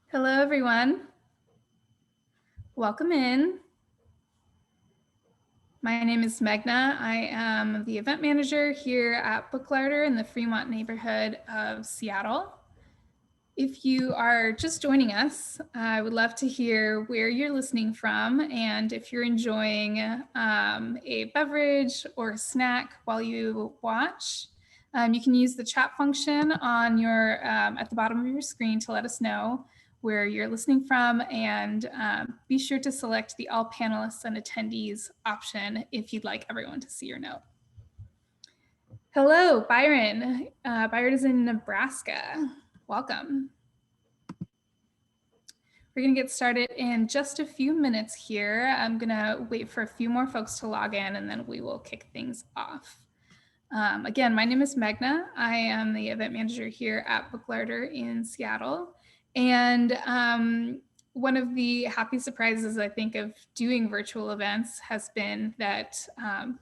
Hello, everyone. Welcome in. My name is Megna. I am the event manager here at Book Larder in the Fremont neighborhood of Seattle. If you are just joining us, I would love to hear where you're listening from and if you're enjoying a beverage or a snack while you watch. You can use the chat function on your at the bottom of your screen to let us know where you're listening from, and be sure to select the all panelists and attendees option if you'd like everyone to see your note. Hello, Byron. Byron is in Nebraska. Welcome. We're going to get started in just a few minutes here. I'm going to wait for a few more folks to log in, and then we will kick things off. Again, my name is Megna. I am the event manager here at Book Larder in Seattle. And one of the happy surprises, I think, of doing virtual events has been that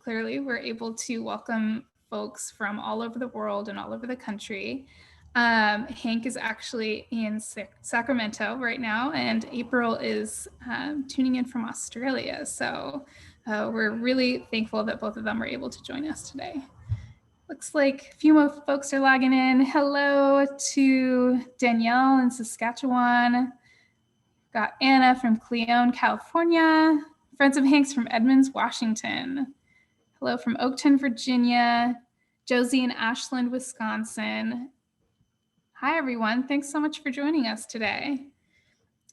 clearly we're able to welcome folks from all over the world and all over the country. Hank is actually in Sacramento right now, and April is tuning in from Australia. So we're really thankful that both of them were able to join us today. Looks like a few more folks are logging in. Hello to Danielle in Saskatchewan. Got Anna from Cleon, California. Friends of Hank's from Edmonds, Washington. Hello from Oakton, Virginia. Josie in Ashland, Wisconsin. Hi, everyone. Thanks so much for joining us today.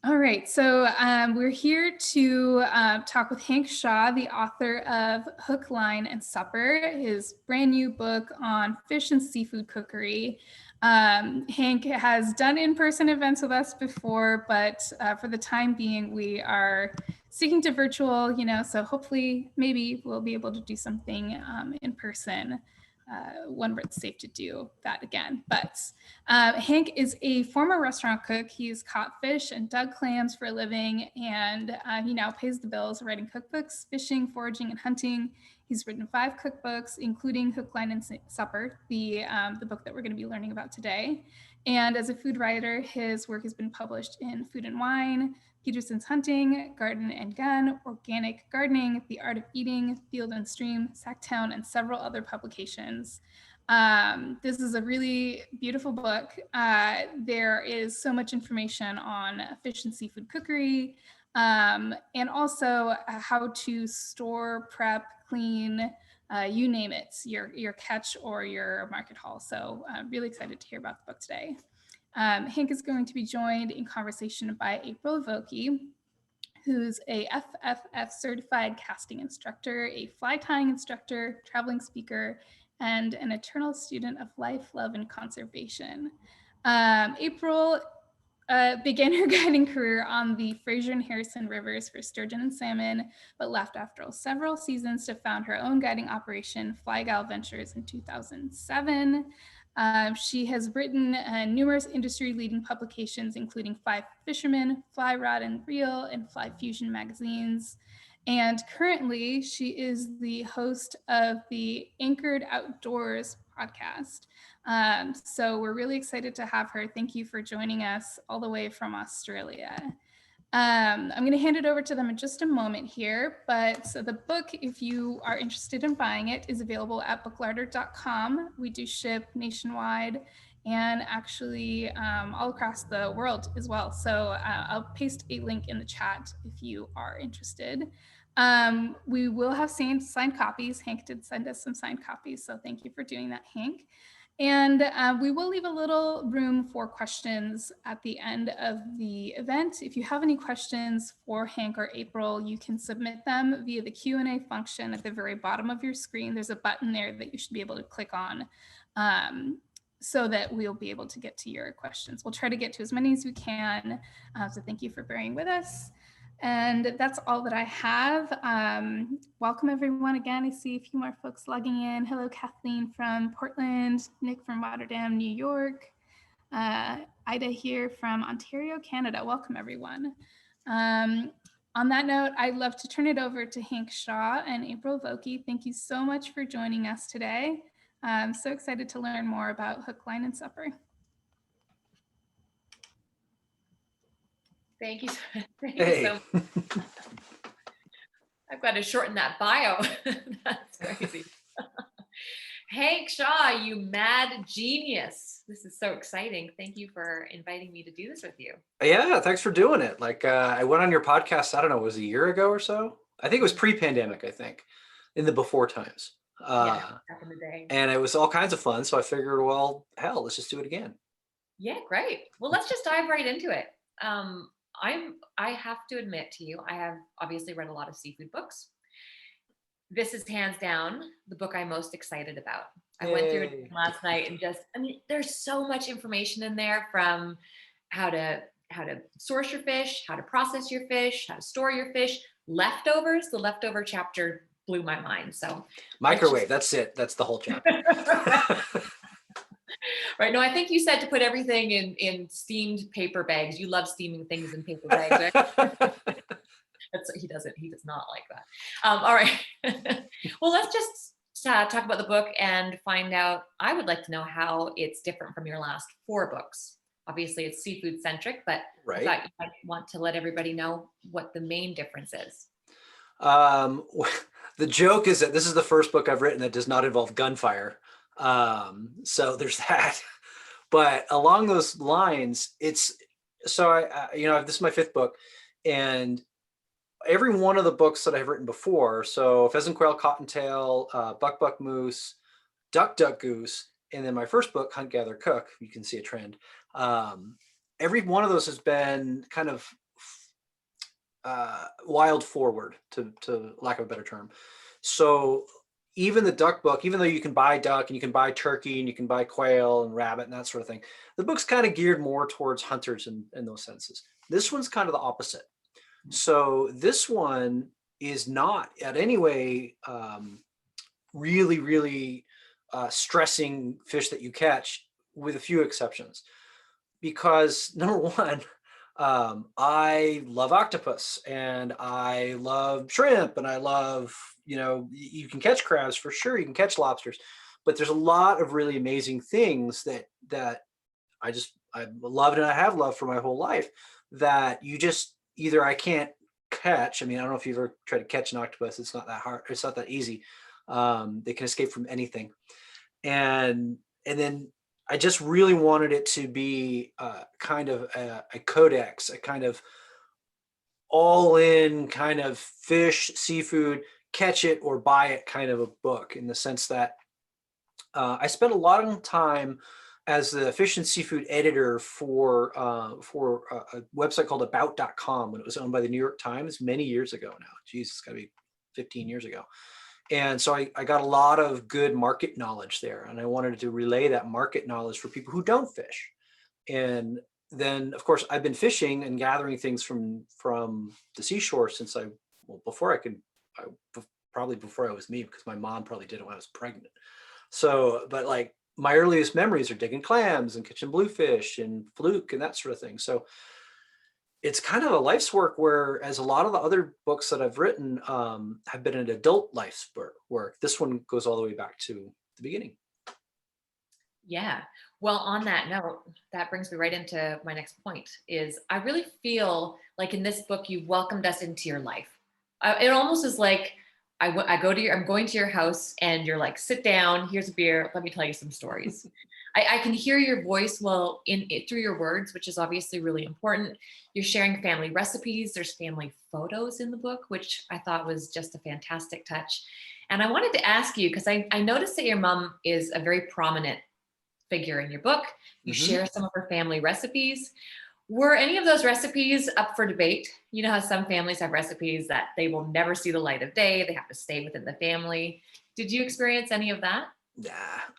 All right, so we're here to talk with Hank Shaw, the author of Hook, Line, and Supper, his brand new book on fish and seafood cookery. Hank has done in-person events with us before, but for the time being, we are sticking to virtual, so hopefully maybe we'll be able to do something in person when it's safe to do that again. But Hank is a former restaurant cook. He's caught fish and dug clams for a living, and he now pays the bills writing cookbooks, fishing, foraging, and hunting. He's written 5 cookbooks, including Hook, Line, and Supper, the book that we're going to be learning about today. And as a food writer, his work has been published in Food and Wine, Peterson's Hunting, Garden and Gun, Organic Gardening, The Art of Eating, Field and Stream, Sacktown, and several other publications. This is a really beautiful book. There is so much information on fish and seafood cookery, and also how to store, prep, clean, you name it, your catch or your market haul. So I'm really excited to hear about the book today. Hank is going to be joined in conversation by April Vokey, who's a FFF certified casting instructor, a fly tying instructor, traveling speaker, and an eternal student of life, love, and conservation. April began her guiding career on the Fraser and Harrison rivers for sturgeon and salmon, but left after several seasons to found her own guiding operation, Fly Gal Ventures, in 2007. She has written numerous industry-leading publications, including Fly Fisherman, Fly Rod and Reel, and Fly Fusion magazines. And currently, she is the host of the Anchored Outdoors podcast. So we're really excited to have her. Thank you for joining us all the way from Australia. I'm going to hand it over to them in just a moment here, but so the book, if you are interested in buying it, is available at booklarder.com. We do ship nationwide and actually all across the world as well. So I'll paste a link in the chat if you are interested. We will have signed copies. Hank did send us some signed copies, so thank you for doing that, Hank. And we will leave a little room for questions at the end of the event. If you have any questions for Hank or April, you can submit them via the Q&A function at the very bottom of your screen. There's a button there that you should be able to click on so that we'll be able to get to your questions. We'll try to get to as many as we can. So thank you for bearing with us. And that's all that I have. Welcome everyone again. I see a few more folks logging in. Hello, Kathleen from Portland, Nick from Rotterdam, New York, Ida here from Ontario, Canada. Welcome everyone. On that note, I'd love to turn it over to Hank Shaw and April Vokey. Thank you so much for joining us today. I'm so excited to learn more about Hook, Line, and Supper. Thank you. Thank you Hey. so much. I've got to shorten that bio. That's crazy. Hank Shaw, you mad genius. This is so exciting. Thank you for inviting me to do this with you. Yeah, thanks for doing it. Like I went on your podcast, I don't know, was it a year ago or so? I think it was pre-pandemic, I think, in the before times. Yeah, back in the day. And it was all kinds of fun. So I figured, well, hell, let's just do it again. Yeah, great. Well, let's just dive right into it. I have to admit to you, I have obviously read a lot of seafood books. This is hands down the book I'm most excited about. I went through it Yay. last night and I mean, there's so much information in there, from how to source your fish, how to process your fish, how to store your fish, leftovers. The leftover chapter blew my mind. So Microwave, that's it. That's the whole chapter. Right. No, I think you said to put everything in steamed paper bags. You love steaming things in paper bags, right? He does not like that. All right. Well, let's just talk about the book and find out. I would like to know how it's different from your last 4 books. Obviously, it's seafood centric, but Right. I thought you might want to let everybody know what the main difference is. The joke is that this is the first book I've written that does not involve gunfire. So there's that. But along those lines, it's so this is my 5th book, and every one of the books that I've written before, so Pheasant Quail Cottontail, Buck Buck Moose, Duck Duck Goose, and then my first book, Hunt Gather Cook, you can see a trend. Every one of those has been kind of wild forward, to lack of a better term. So even the duck book, even though you can buy duck and you can buy turkey and you can buy quail and rabbit and that sort of thing, the book's kind of geared more towards hunters in those senses. This one's kind of the opposite. So this one is not in any way really, really stressing fish that you catch, with a few exceptions. Because number one, I love octopus and I love shrimp and I love, you can catch crabs for sure, you can catch lobsters, but there's a lot of really amazing things that I loved and I have loved for my whole life, that you just either I can't catch. I mean, I don't know if you've ever tried to catch an octopus. It's not that hard. It's not that easy. They can escape from anything. And then I just really wanted it to be kind of a codex, a kind of all in kind of fish, seafood, catch it or buy it kind of a book, in the sense that I spent a lot of time as the fish and seafood editor for a website called about.com, when it was owned by the New York Times many years ago now. Geez, it's got to be 15 years ago. And so I got a lot of good market knowledge there, and I wanted to relay that market knowledge for people who don't fish. And then, of course, I've been fishing and gathering things from the seashore since probably before I was me, because my mom probably did it when I was pregnant. So, but like my earliest memories are digging clams and catching bluefish and fluke and that sort of thing. So it's kind of a life's work, whereas a lot of the other books that I've written have been an adult life's work. This one goes all the way back to the beginning. Yeah. Well, on that note, that brings me right into my next point. Is I really feel like in this book, you welcomed us into your life. It almost is like I'm going to your house and you're like, sit down, here's a beer, let me tell you some stories. I can hear your voice through your words, which is obviously really important. You're sharing family recipes. There's family photos in the book, which I thought was just a fantastic touch. And I wanted to ask you, because I noticed that your mom is a very prominent figure in your book. You share some of her family recipes. Were any of those recipes up for debate? You know how some families have recipes that they will never see the light of day. They have to stay within the family. Did you experience any of that? Nah,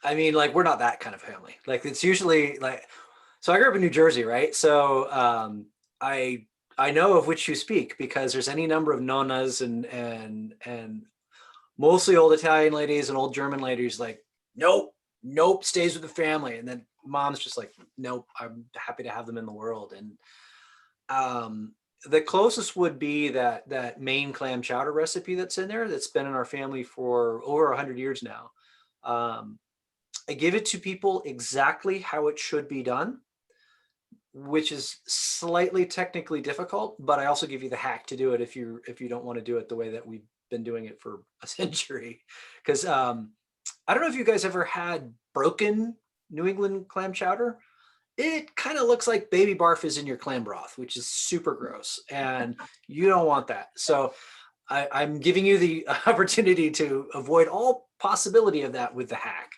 I mean, like, we're not that kind of family. Like, it's usually like, so I grew up in New Jersey, right? So I know of which you speak, because there's any number of nonnas and mostly old Italian ladies and old German ladies like, nope, stays with the family. And then mom's just like, nope, I'm happy to have them in the world. And the closest would be that Maine clam chowder recipe that's in there, that's been in our family for over 100 years now. I give it to people exactly how it should be done. which is slightly technically difficult, but I also give you the hack to do it if you don't want to do it the way that we've been doing it for a century. Because I don't know if you guys ever had broken New England clam chowder. It kind of looks like baby barf is in your clam broth, which is super gross, and you don't want that. So I'm giving you the opportunity to avoid all possibility of that with the hack.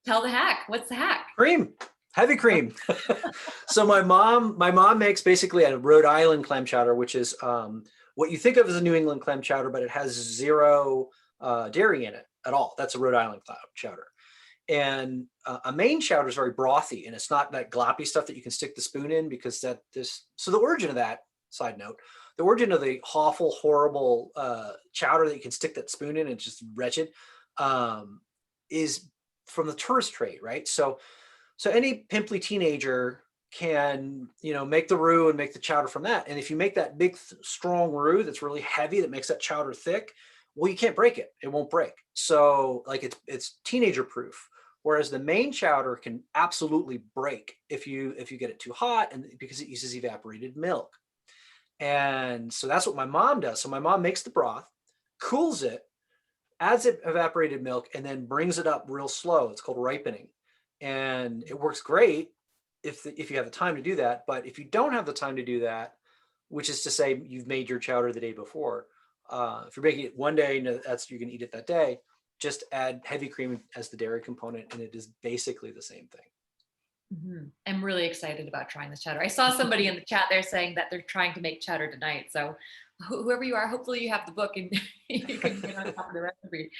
Tell the hack. What's the hack? Cream, heavy cream. So my mom makes basically a Rhode Island clam chowder, which is what you think of as a New England clam chowder, but it has zero dairy in it at all. That's a Rhode Island clam chowder. And a Maine chowder is very brothy, and it's not that gloppy stuff that you can stick the spoon in, because so the origin of that, side note, the origin of the awful, horrible chowder that you can stick that spoon in and it's just wretched, is from the tourist trade, right? So any pimply teenager can, make the roux and make the chowder from that. And if you make that big, strong roux that's really heavy, that makes that chowder thick, well, you can't break it. It won't break. So like it's teenager proof. Whereas the Maine chowder can absolutely break if you get it too hot, and because it uses evaporated milk. And so that's what my mom does. So my mom makes the broth, cools it, adds it evaporated milk, and then brings it up real slow. It's called ripening. And it works great if you have the time to do that. But if you don't have the time to do that, which is to say you've made your chowder the day before, if you're making it one day, you can eat it that day, just add heavy cream as the dairy component, and it is basically the same thing. Mm-hmm. I'm really excited about trying this chowder. I saw somebody in the chat there saying that they're trying to make chowder tonight. So whoever you are, hopefully you have the book and you can get on top of the recipe.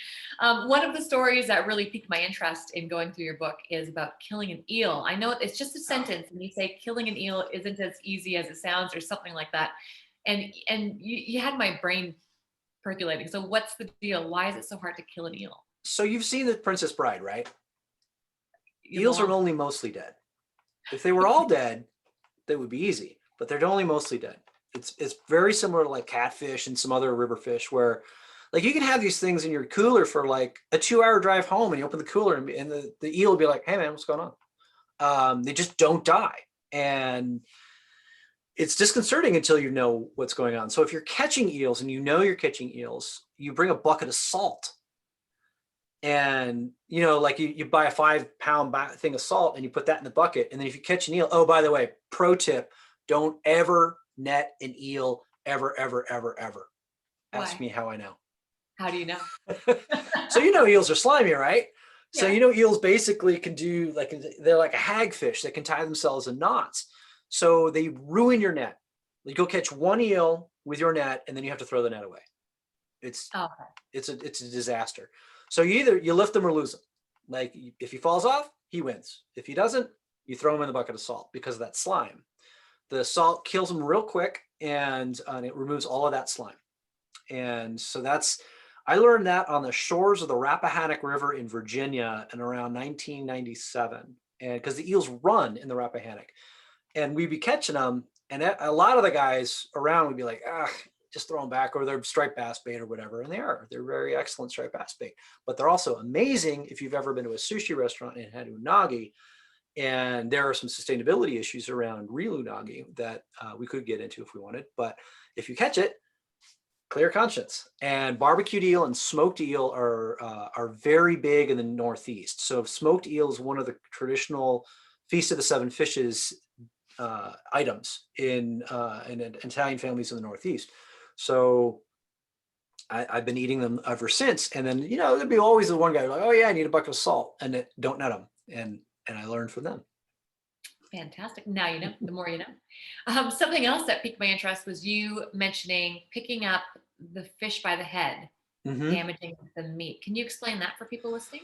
One of the stories that really piqued my interest in going through your book is about killing an eel. I know it's just a sentence, and you say killing an eel isn't as easy as it sounds, or something like that. And you had my brain percolating. So what's the deal? Why is it so hard to kill an eel? So you've seen The Princess Bride, right? Eels are only mostly dead. If they were all dead, they would be easy, but they're only mostly dead. It's very similar to like catfish and some other river fish, where like you can have these things in your cooler for like a 2-hour drive home, and you open the cooler and the eel will be like, hey man, what's going on? They just don't die. And it's disconcerting until you know what's going on. So if you're catching eels and you're catching eels, you bring a bucket of salt. And, like you buy a 5-pound thing of salt and you put that in the bucket. And then if you catch an eel, oh, by the way, pro tip, don't ever net an eel, ever, ever, ever, ever. Why? Ask me how I know. How do you know? So eels are slimy, right? Yeah. So eels basically can do they're like a hagfish that can tie themselves in knots. So they ruin your net. You go catch one eel with your net, and then you have to throw the net away. It's a disaster. So you lift them or lose them. Like if he falls off, he wins. If he doesn't, you throw him in the bucket of salt because of that slime. The salt kills them real quick, and it removes all of that slime. And so I learned that on the shores of the Rappahannock River in Virginia in around 1997. And because the eels run in the Rappahannock, and we'd be catching them, and a lot of the guys around would be like, just throw them back, or they're striped bass bait or whatever. And they're very excellent striped bass bait, but they're also amazing if you've ever been to a sushi restaurant and had unagi. And there are some sustainability issues around real unagi that we could get into if we wanted. But if you catch it, clear conscience. And barbecued eel and smoked eel are very big in the Northeast. So smoked eel is one of the traditional Feast of the Seven Fishes items in Italian families in the Northeast. So I've been eating them ever since. And then, there'd be always the one guy like, oh yeah, I need a bucket of salt, and don't net them. And I learned from them. Fantastic. Now you know, the more you know. Something else that piqued my interest was you mentioning picking up the fish by the head, damaging the meat. Can you explain that for people listening?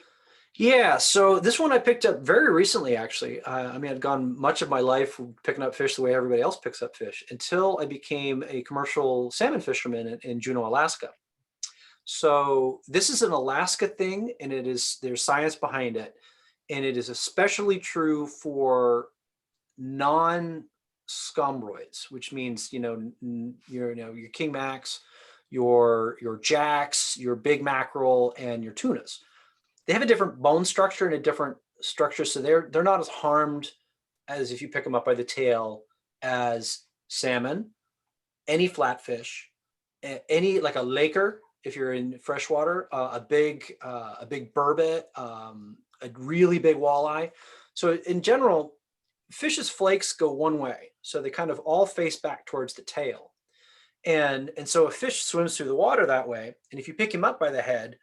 Yeah, so this one I picked up very recently, actually. I'd gone much of my life picking up fish the way everybody else picks up fish until I became a commercial salmon fisherman in Juneau, Alaska. So this is an Alaska thing, and there's science behind it. And it is especially true for non-scumbroids, which means, your king macs, your jacks, your big mackerel, and your tunas. They have a different bone structure and a different structure, so they're not as harmed as if you pick them up by the tail as salmon, any flatfish, any like a laker if you're in freshwater, a big burbot, a really big walleye. So in general, fish's flakes go one way, so they kind of all face back towards the tail. And so a fish swims through the water that way, and if you pick him up by the head,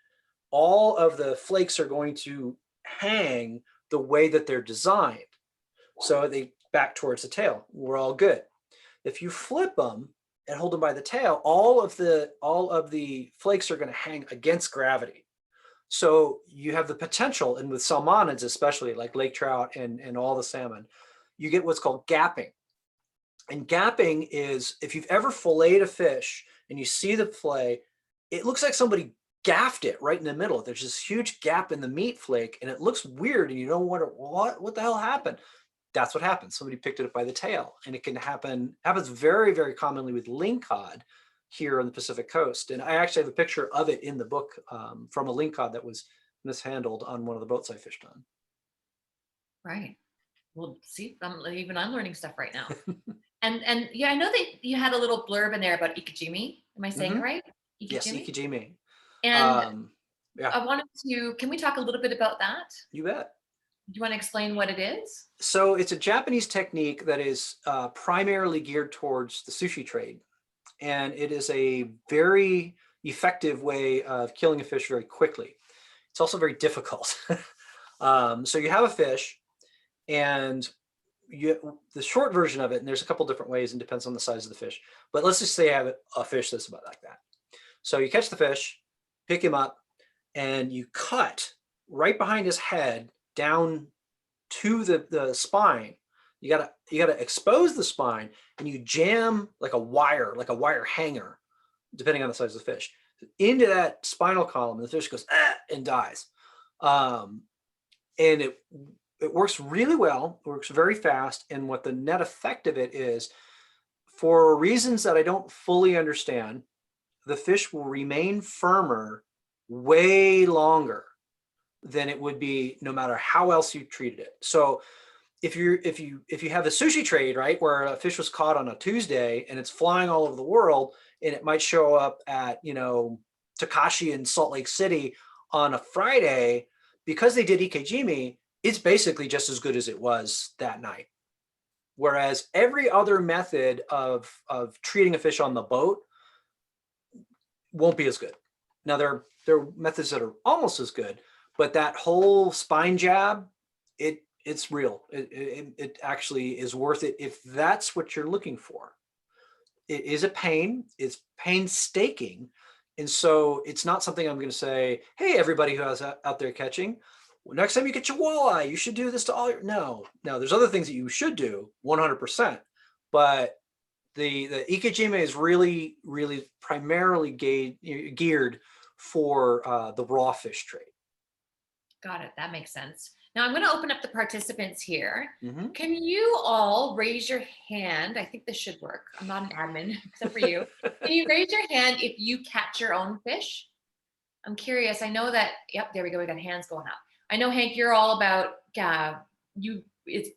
all of the flakes are going to hang the way that they're designed. So they back towards the tail. We're all good. If you flip them and hold them by the tail, all of the flakes are going to hang against gravity. So you have the potential, and with salmonids especially, like lake trout and all the salmon, you get what's called gapping. And gapping is, if you've ever filleted a fish and you see the fillet, it looks like somebody gaffed it right in the middle. There's this huge gap in the meat flake, and it looks weird, and you don't wonder what the hell happened. That's what happens. Somebody picked it up by the tail, and it can happens very, very commonly with lingcod here on the Pacific coast. And I actually have a picture of it in the book from a lingcod that was mishandled on one of the boats I fished on. Right. Well, see, I'm learning stuff right now. And yeah, I know that you had a little blurb in there about ikejime. Am I saying it right? Ikejime? Yes, ikejime. And yeah. I wanted to, can we talk a little bit about that? You bet. Do you want to explain what it is? So it's a Japanese technique that is primarily geared towards the sushi trade. And it is a very effective way of killing a fish very quickly. It's also very difficult. So you have a fish, and the short version of it, and there's a couple different ways and depends on the size of the fish, but let's just say I have a fish that's about like that. So you catch the fish, pick him up, and you cut right behind his head down to the spine. You gotta expose the spine, and you jam like a wire hanger, depending on the size of the fish, into that spinal column, and the fish goes and dies. And it works really well, it works very fast, and what the net effect of it is, for reasons that I don't fully understand, the fish will remain firmer way longer than it would be no matter how else you treated it. So if you have a sushi trade, right, where a fish was caught on a Tuesday and it's flying all over the world, and it might show up at, Takashi in Salt Lake City on a Friday, because they did ikejime, it's basically just as good as it was that night. Whereas every other method of treating a fish on the boat won't be as good. Now there are methods that are almost as good, but that whole spine jab, it's real. It actually is worth it if that's what you're looking for. It is a pain. It's painstaking. And so it's not something I'm going to say, hey, everybody who is out there catching, next time you get your walleye, you should do this to all your, no, there's other things that you should do 100%. But the ikejime is really, really primarily geared for the raw fish trade. Got it. That makes sense. Now I'm going to open up the participants here. Mm-hmm. Can you all raise your hand? I think this should work. I'm not an admin except for you. Can you raise your hand if you catch your own fish? I'm curious. I know that, yep, there we go. We got hands going up. I know, Hank, you're all about, it's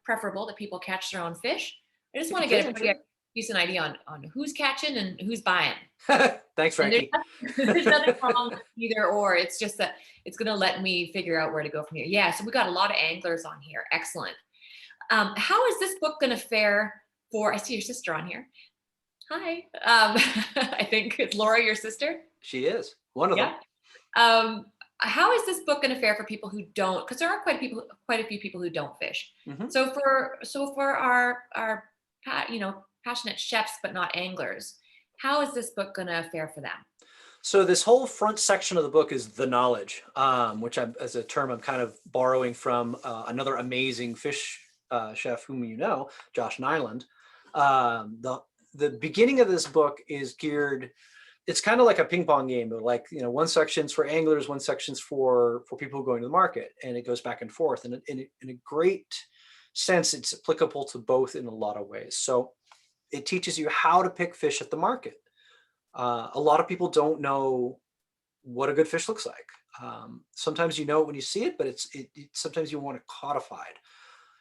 preferable that people catch their own fish. I just want to get everybody a decent idea on who's catching and who's buying. Thanks, Frankie. There's nothing wrong with either or. It's just that it's going to let me figure out where to go from here. Yeah, so we got a lot of anglers on here. Excellent. How is this book going to fare for, I see your sister on here. Hi. I think it's Laura, your sister. She is one of them. How is this book going to fare for people who don't? Because there are quite a few people who don't fish. Mm-hmm. So for our passionate chefs but not anglers, how is this book going to fare for them? So this whole front section of the book is the knowledge, which as a term I'm kind of borrowing from another amazing fish chef whom you know, Josh Nyland. The beginning of this book is geared. It's kind of like a ping pong game, but like, one section's for anglers, one section's for people going to the market, and it goes back and forth. And in a great sense, it's applicable to both in a lot of ways. So it teaches you how to pick fish at the market. A lot of people don't know what a good fish looks like. Sometimes you know it when you see it, but it's sometimes you want it codified.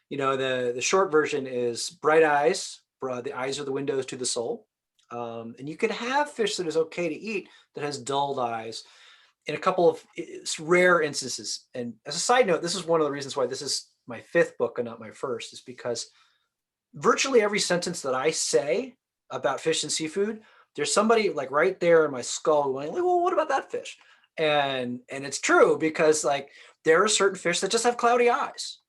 The short version is bright eyes. The eyes are the windows to the soul. And you can have fish that is okay to eat that has dulled eyes in a couple of rare instances. And as a side note, this is one of the reasons why this is my 5th book and not my first, is because virtually every sentence that I say about fish and seafood, there's somebody like right there in my skull going, well, what about that fish? And it's true, because like there are certain fish that just have cloudy eyes.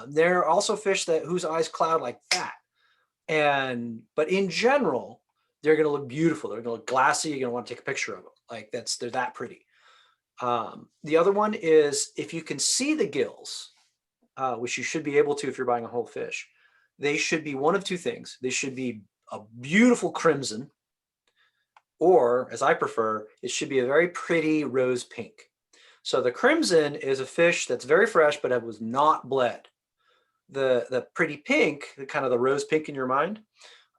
There are also fish whose eyes cloud like that. But in general, they're going to look beautiful. They're going to look glassy. You're going to want to take a picture of them. Like they're that pretty. The other one is if you can see the gills, which you should be able to if you're buying a whole fish, they should be one of two things. They should be a beautiful crimson, or as I prefer, it should be a very pretty rose pink. So the crimson is a fish that's very fresh, but it was not bled. The pretty pink, the kind of the rose pink in your mind,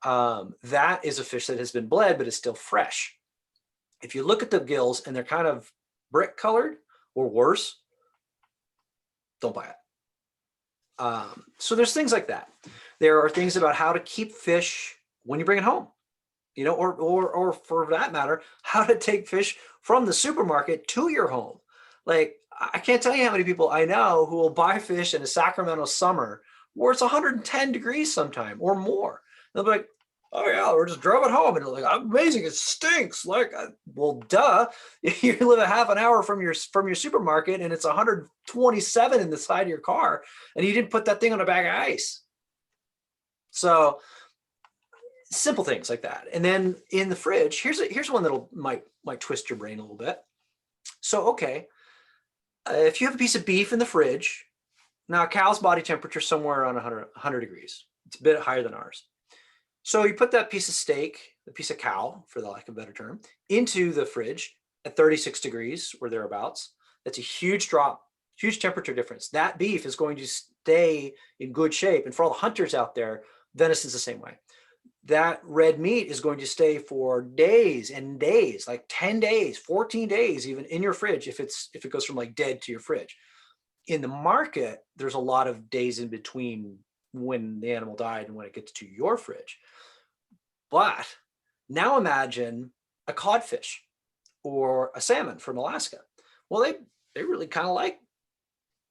that is a fish that has been bled, but is still fresh. If you look at the gills and they're kind of brick colored or worse, don't buy it. So there's things like that. There are things about how to keep fish when you bring it home, or for that matter, how to take fish from the supermarket to your home. Like, I can't tell you how many people I know who will buy fish in a Sacramento summer where it's 110 degrees sometime or more. They'll be like, oh yeah, we're just drove it home. And they're like, amazing, it stinks. Like, well, duh. You live a half an hour from your supermarket and it's 127 in the side of your car, and you didn't put that thing on a bag of ice. So simple things like that. And then in the fridge, here's one that'll might twist your brain a little bit. So, okay, if you have a piece of beef in the fridge, now a cow's body temperature is somewhere around 100 degrees. It's a bit higher than ours. So you put that piece of steak, the piece of cow, for the lack of a better term, into the fridge at 36 degrees or thereabouts. That's a huge drop, huge temperature difference. That beef is going to stay in good shape. And for all the hunters out there, venison's the same way. That red meat is going to stay for days and days, like 10 days, 14 days, even in your fridge, if it goes from like dead to your fridge. In the market, there's a lot of days in between when the animal died and when it gets to your fridge. But now imagine a codfish or a salmon from Alaska. Well, they really kind of like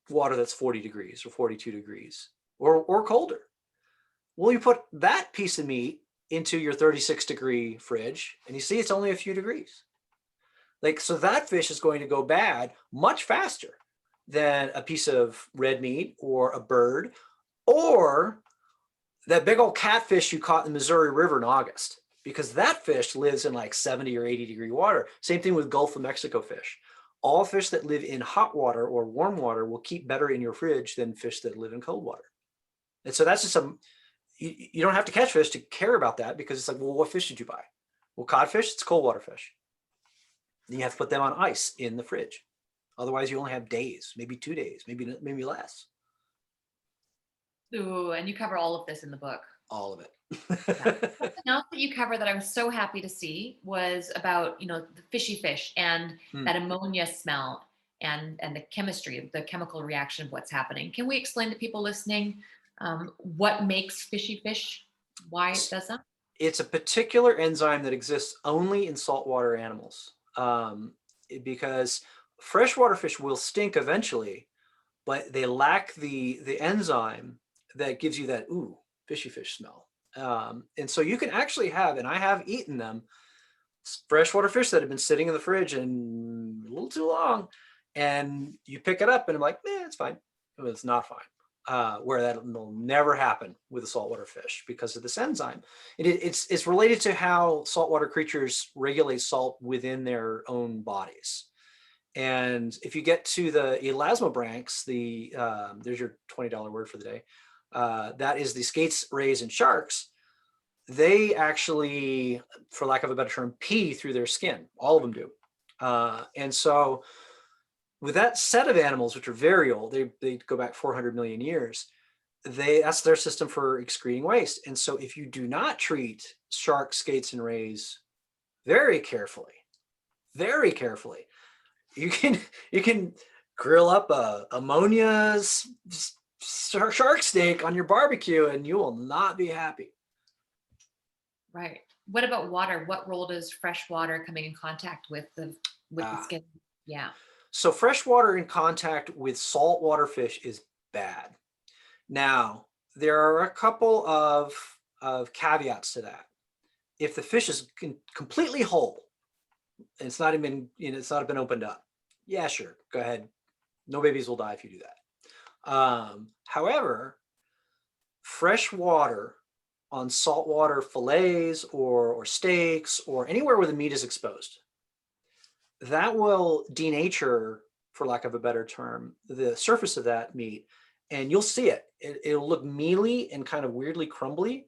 water that's 40 degrees or 42 degrees or colder. Well, you put that piece of meat into your 36 degree fridge and you see it's only a few degrees. Like, so that fish is going to go bad much faster than a piece of red meat or a bird or that big old catfish you caught in the Missouri River in August, because that fish lives in like 70 or 80 degree water. Same thing with Gulf of Mexico fish. All fish that live in hot water or warm water will keep better in your fridge than fish that live in cold water. And so that's just you don't have to catch fish to care about that, because it's like, well, what fish did you buy? Well, codfish, it's cold water fish. You have to put them on ice in the fridge. Otherwise, you only have days, maybe 2 days, maybe less. Ooh, and you cover all of this in the book. All of it. Something else that you cover that I was so happy to see was about, the fishy fish and that ammonia smell and the chemistry, the chemical reaction of what's happening. Can we explain to people listening what makes fishy fish, why it does that? It's a particular enzyme that exists only in saltwater animals, because freshwater fish will stink eventually, but they lack the enzyme that gives you that fishy fish smell. And so you can actually have, and I have eaten them, freshwater fish that have been sitting in the fridge and a little too long, and you pick it up and I'm like, it's fine. It's not fine. Where that will never happen with a saltwater fish because of this enzyme. It's related to how saltwater creatures regulate salt within their own bodies. And if you get to the elasmobranchs, there's your $20 word for the day. That is the skates, rays, and sharks. They actually, for lack of a better term, pee through their skin. All of them do. And so with that set of animals, which are very old, they go back 400 million years, that's their system for excreting waste. And so if you do not treat sharks, skates, and rays very carefully, you can grill up ammonia shark steak on your barbecue and you will not be happy. Right. What about water? What role does fresh water coming in contact with the skin? Yeah. So fresh water in contact with saltwater fish is bad. Now, there are a couple of caveats to that. If the fish is completely whole, and it's not even, it's not been opened up, yeah, sure, go ahead. No babies will die if you do that. However, fresh water on saltwater fillets or steaks or anywhere where the meat is exposed, that will denature, for lack of a better term, the surface of that meat, and you'll see it. It'll look mealy and kind of weirdly crumbly,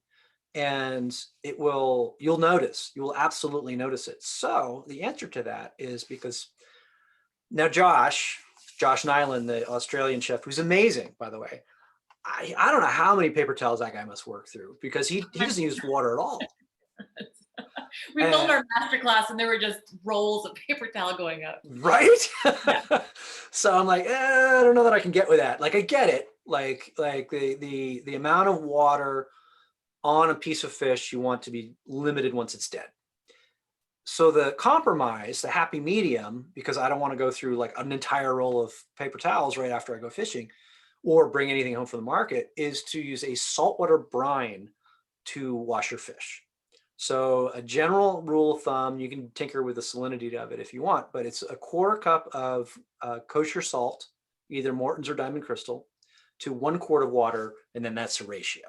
and you'll notice, you will absolutely notice it. So the answer to that is because now Josh Nyland, the Australian chef, who's amazing, by the way, I don't know how many paper towels that guy must work through, because he doesn't use water at all. We filmed our masterclass and there were just rolls of paper towel going up. Right? Yeah. So I'm like, I don't know that I can get with that. Like, I get it. Like the amount of water on a piece of fish, you want to be limited once it's dead. So the compromise, the happy medium, because I don't want to go through like an entire roll of paper towels right after I go fishing or bring anything home from the market, is to use a saltwater brine to wash your fish. So a general rule of thumb, you can tinker with the salinity of it if you want, but it's a quarter cup of kosher salt, either Morton's or Diamond Crystal, to 1 quart of water, and then that's the ratio.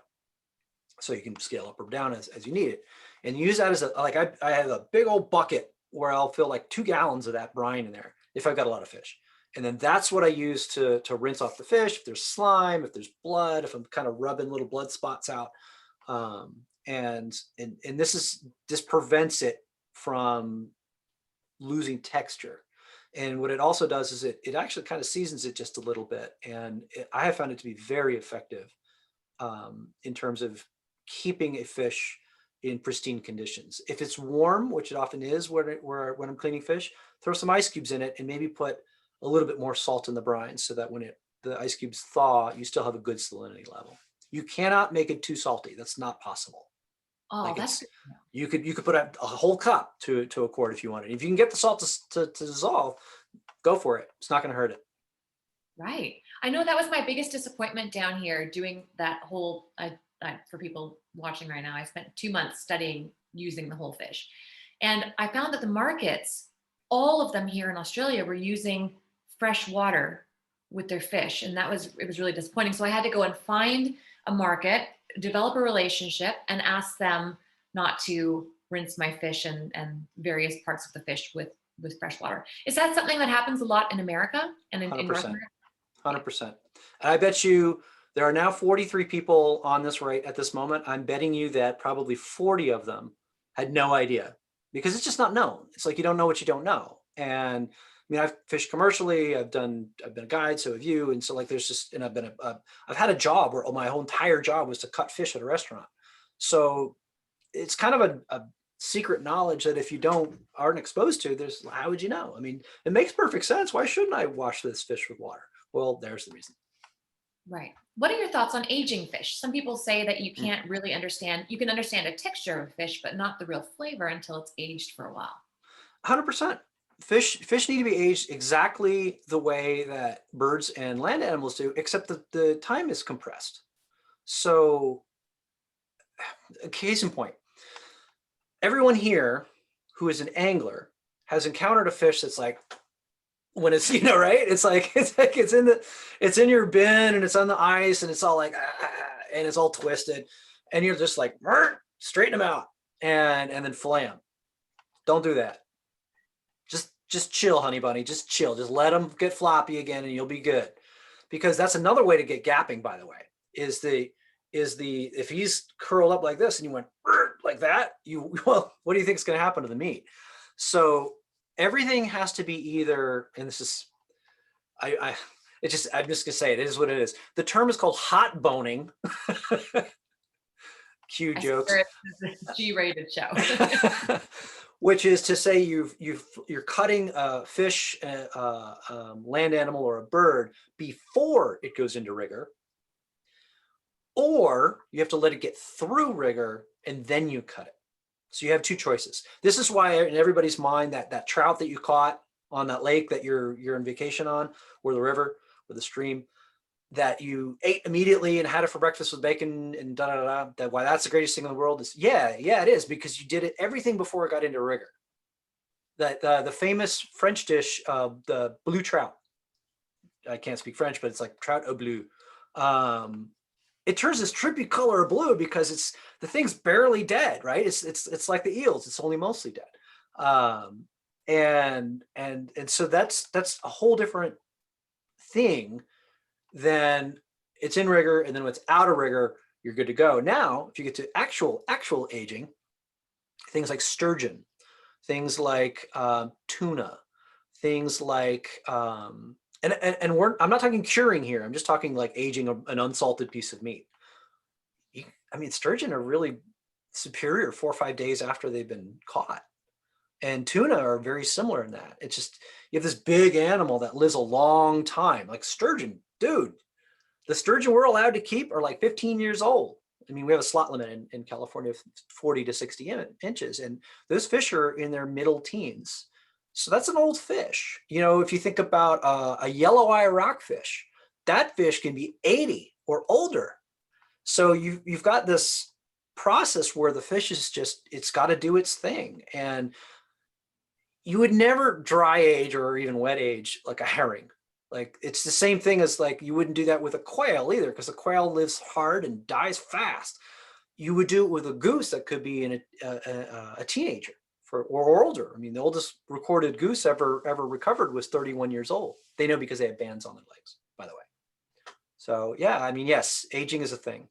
So you can scale up or down as you need it. And use that as I have a big old bucket where I'll fill like 2 gallons of that brine in there if I've got a lot of fish. And then that's what I use to rinse off the fish. If there's slime, if there's blood, if I'm kind of rubbing little blood spots out. And this prevents it from losing texture. And what it also does is it actually kind of seasons it just a little bit. And I have found it to be very effective in terms of keeping a fish in pristine conditions. If it's warm, which it often is when I'm cleaning fish, throw some ice cubes in it and maybe put a little bit more salt in the brine so that when the ice cubes thaw, you still have a good salinity level. You cannot make it too salty. That's not possible. Oh, like that's you could put a whole cup to a quart if you wanted. If you can get the salt to dissolve, go for it. It's not going to hurt it. right. I know that was my biggest disappointment down here doing that whole, for people watching right now, I spent 2 months studying using the whole fish. And I found that the markets, all of them here in Australia, were using fresh water with their fish. And it was really disappointing. So I had to go and find a market, develop a relationship, and ask them not to rinse my fish and various parts of the fish with fresh water. Is that something that happens a lot in America and in North America? 100%. And I bet you there are now 43 people on this right at this moment. I'm betting you that probably 40 of them had no idea, because it's just not known. It's like, you don't know what you don't know. And I mean, I've fished commercially. I've been a guide, so have you. And so like, and I've had a job where my whole entire job was to cut fish at a restaurant. So it's kind of a secret knowledge that if you aren't exposed to, how would you know? I mean, it makes perfect sense. Why shouldn't I wash this fish with water? Well, there's the reason. Right. What are your thoughts on aging fish? Some people say that you can't really understand, you can understand a texture of fish, but not the real flavor until it's aged for a while. 100%. Fish need to be aged exactly the way that birds and land animals do, except that the time is compressed. So, case in point, everyone here who is an angler has encountered a fish that's like, when it's, right? It's in your bin and it's on the ice and it's all like, and it's all twisted, and you're just like, straighten them out and then fillet them. Don't do that. Just chill, honey bunny. Just chill. Just let them get floppy again, and you'll be good. Because that's another way to get gapping, by the way, is if he's curled up like this and you went like that, well, what do you think is going to happen to the meat? So everything has to be either, and this is, I'm just going to say it is what it is. The term is called hot boning. Cue jokes. It's a G-rated show. Which is to say you're cutting a fish, land animal, or a bird before it goes into rigor, or you have to let it get through rigor and then you cut it. So you have two choices. This is why in everybody's mind that trout that you caught on that lake that you're on vacation on, or the river or the stream, that you ate immediately and had it for breakfast with bacon and da da da, that why that's the greatest thing in the world is, yeah, it is, because you did it everything before it got into rigor. That the famous French dish, the blue trout. I can't speak French, but it's like trout au bleu. It turns this trippy color of blue because the thing's barely dead, right? It's like the eels; it's only mostly dead. And so that's a whole different thing than it's in rigor, and then when it's out of rigor, you're good to go. Now, if you get to actual aging, things like sturgeon, things like tuna, things like I'm not talking curing here. I'm just talking like aging an unsalted piece of meat. Sturgeon are really superior 4 or 5 days after they've been caught. And tuna are very similar in that. It's just, you have this big animal that lives a long time. Like sturgeon, dude, the sturgeon we're allowed to keep are like 15 years old. We have a slot limit in California of 40 to 60 inches. And those fish are in their middle teens. So that's an old fish. If you think about a yellow eye rockfish, that fish can be 80 or older. So you've got this process where the fish is just, it's got to do its thing. And you would never dry age or even wet age like a herring. Like it's the same thing as like you wouldn't do that with a quail either, because the quail lives hard and dies fast. You would do it with a goose that could be in a teenager or older. The oldest recorded goose ever recovered was 31 years old. They know because they have bands on their legs, by the way. So yeah, yes, aging is a thing.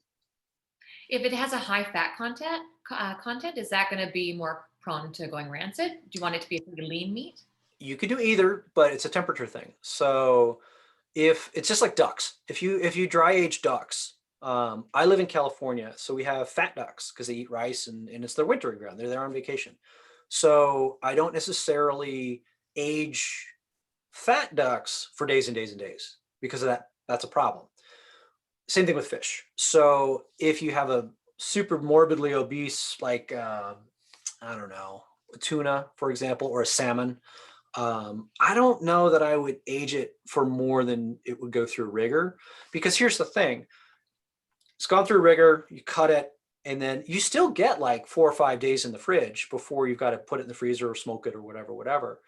If it has a high fat content, is that going to be more prone to going rancid? Do you want it to be a pretty lean meat? You could do either, but it's a temperature thing. So if it's just like ducks, if you dry age ducks, I live in California, so we have fat ducks because they eat rice and it's their wintering ground. They're there on vacation. So I don't necessarily age fat ducks for days and days and days because of that. That's a problem. Same thing with fish. So if you have a super morbidly obese, like, I don't know, a tuna, for example, or a salmon, I don't know that I would age it for more than it would go through rigor, because here's the thing. It's gone through rigor, you cut it, and then you still get like 4 or 5 days in the fridge before you've got to put it in the freezer or smoke it or whatever.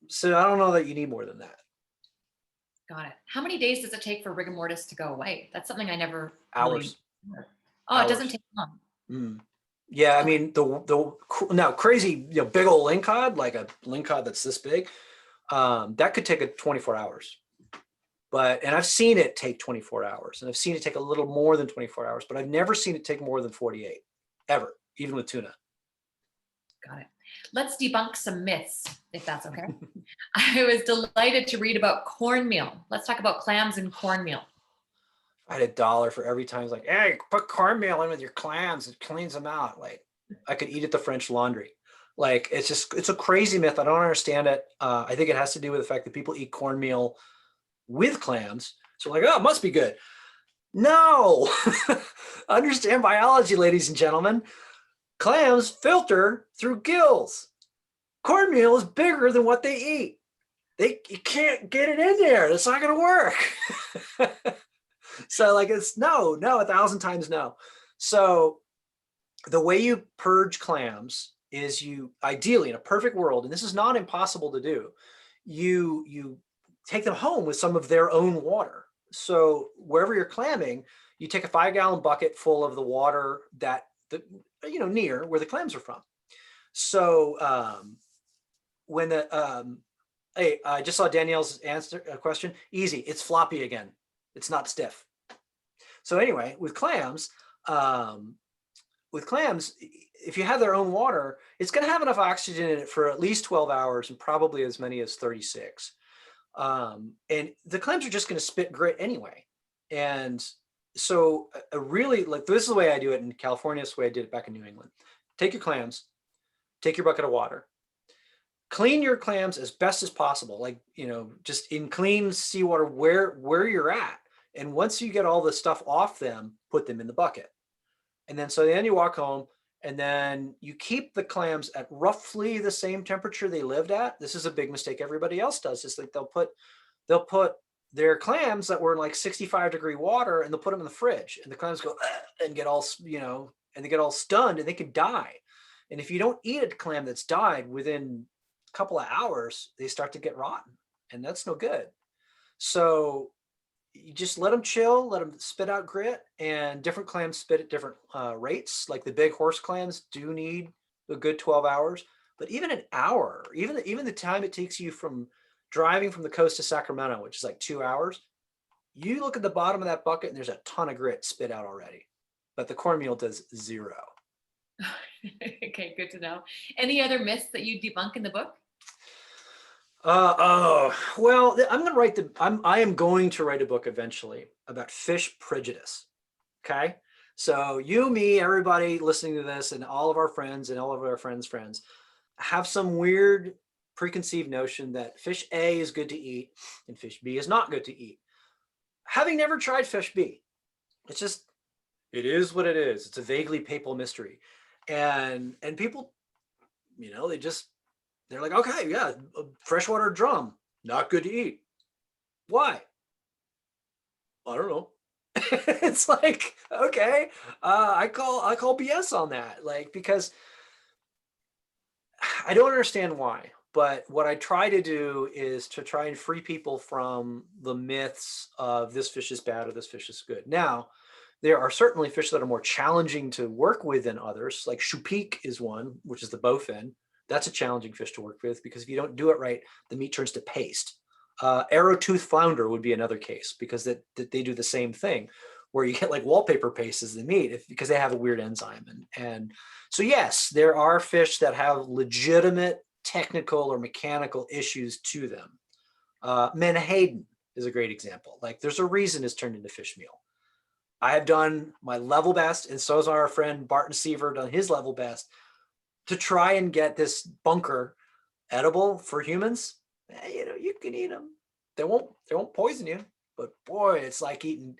So I don't know that you need more than that. Got it. How many days does it take for rigor mortis to go away? That's something I never Hours. Really... Hours. It doesn't take long. Yeah, now crazy, big old lingcod, like a lingcod that's this big, that could take 24 hours. And I've seen it take 24 hours, and I've seen it take a little more than 24 hours, but I've never seen it take more than 48, ever, even with tuna. Got it. Let's debunk some myths, if that's okay. I was delighted to read about cornmeal. Let's talk about clams and cornmeal. I had $1 for every time. It's like, hey, put cornmeal in with your clams. It cleans them out. Like, I could eat it the French Laundry. Like, it's a crazy myth. I don't understand it. I think it has to do with the fact that people eat cornmeal with clams. So like, oh, it must be good. No, understand biology, ladies and gentlemen. Clams filter through gills. Cornmeal is bigger than what they eat. You can't get it in there. That's not going to work. So like, it's no, 1,000 times no. So the way you purge clams is you ideally, in a perfect world, and this is not impossible to do, you take them home with some of their own water. So wherever you're clamming, you take a 5-gallon bucket full of the water that near where the clams are from. So when hey, I just saw Danielle's answer a question. Easy, it's floppy again. It's not stiff. So anyway, with clams, if you have their own water, it's going to have enough oxygen in it for at least 12 hours and probably as many as 36. And the clams are just going to spit grit anyway. And so really, like, this is the way I do it in California. This is the way I did it back in New England. Take your clams, take your bucket of water, clean your clams as best as possible. Like, just in clean seawater where you're at. And once you get all the stuff off them, put them in the bucket. And then you walk home, and then you keep the clams at roughly the same temperature they lived at. This is a big mistake everybody else does. Is like they'll put their clams that were in like 65-degree water, and they'll put them in the fridge, and the clams go and get all, and they get all stunned, and they can die. And if you don't eat a clam that's died within a couple of hours, they start to get rotten, and that's no good. So you just let them chill, let them spit out grit, and different clams spit at different rates. Like the big horse clams do need a good 12 hours, but even an hour, even the time it takes you from driving from the coast to Sacramento, which is like 2 hours, you look at the bottom of that bucket and there's a ton of grit spit out already, but the cornmeal does 0. Okay, good to know. Any other myths that you debunk in the book? Well, I am going to write a book eventually about fish prejudice. Okay. So you, me, everybody listening to this, and all of our friends and all of our friends have some weird preconceived notion that fish A is good to eat and fish B is not good to eat. Having never tried fish B, it is what it is. It's a vaguely papal mystery. And people, they're like, okay, yeah, a freshwater drum, not good to eat. Why? I don't know. It's like, okay, I call BS on that, like, because I don't understand why. But what I try to do is to try and free people from the myths of this fish is bad or this fish is good. Now, there are certainly fish that are more challenging to work with than others. Like Chupik is one, which is the bowfin. That's a challenging fish to work with because if you don't do it right, the meat turns to paste. Arrowtooth flounder would be another case because they do the same thing, where you get like wallpaper paste as the meat because they have a weird enzyme. And so yes, there are fish that have legitimate technical or mechanical issues to them. Menhaden is a great example. Like there's a reason it's turned into fish meal. I have done my level best, and so has our friend Barton Seaver done his level best to try and get this bunker edible for humans. You can eat them. They won't poison you, but boy, it's like eating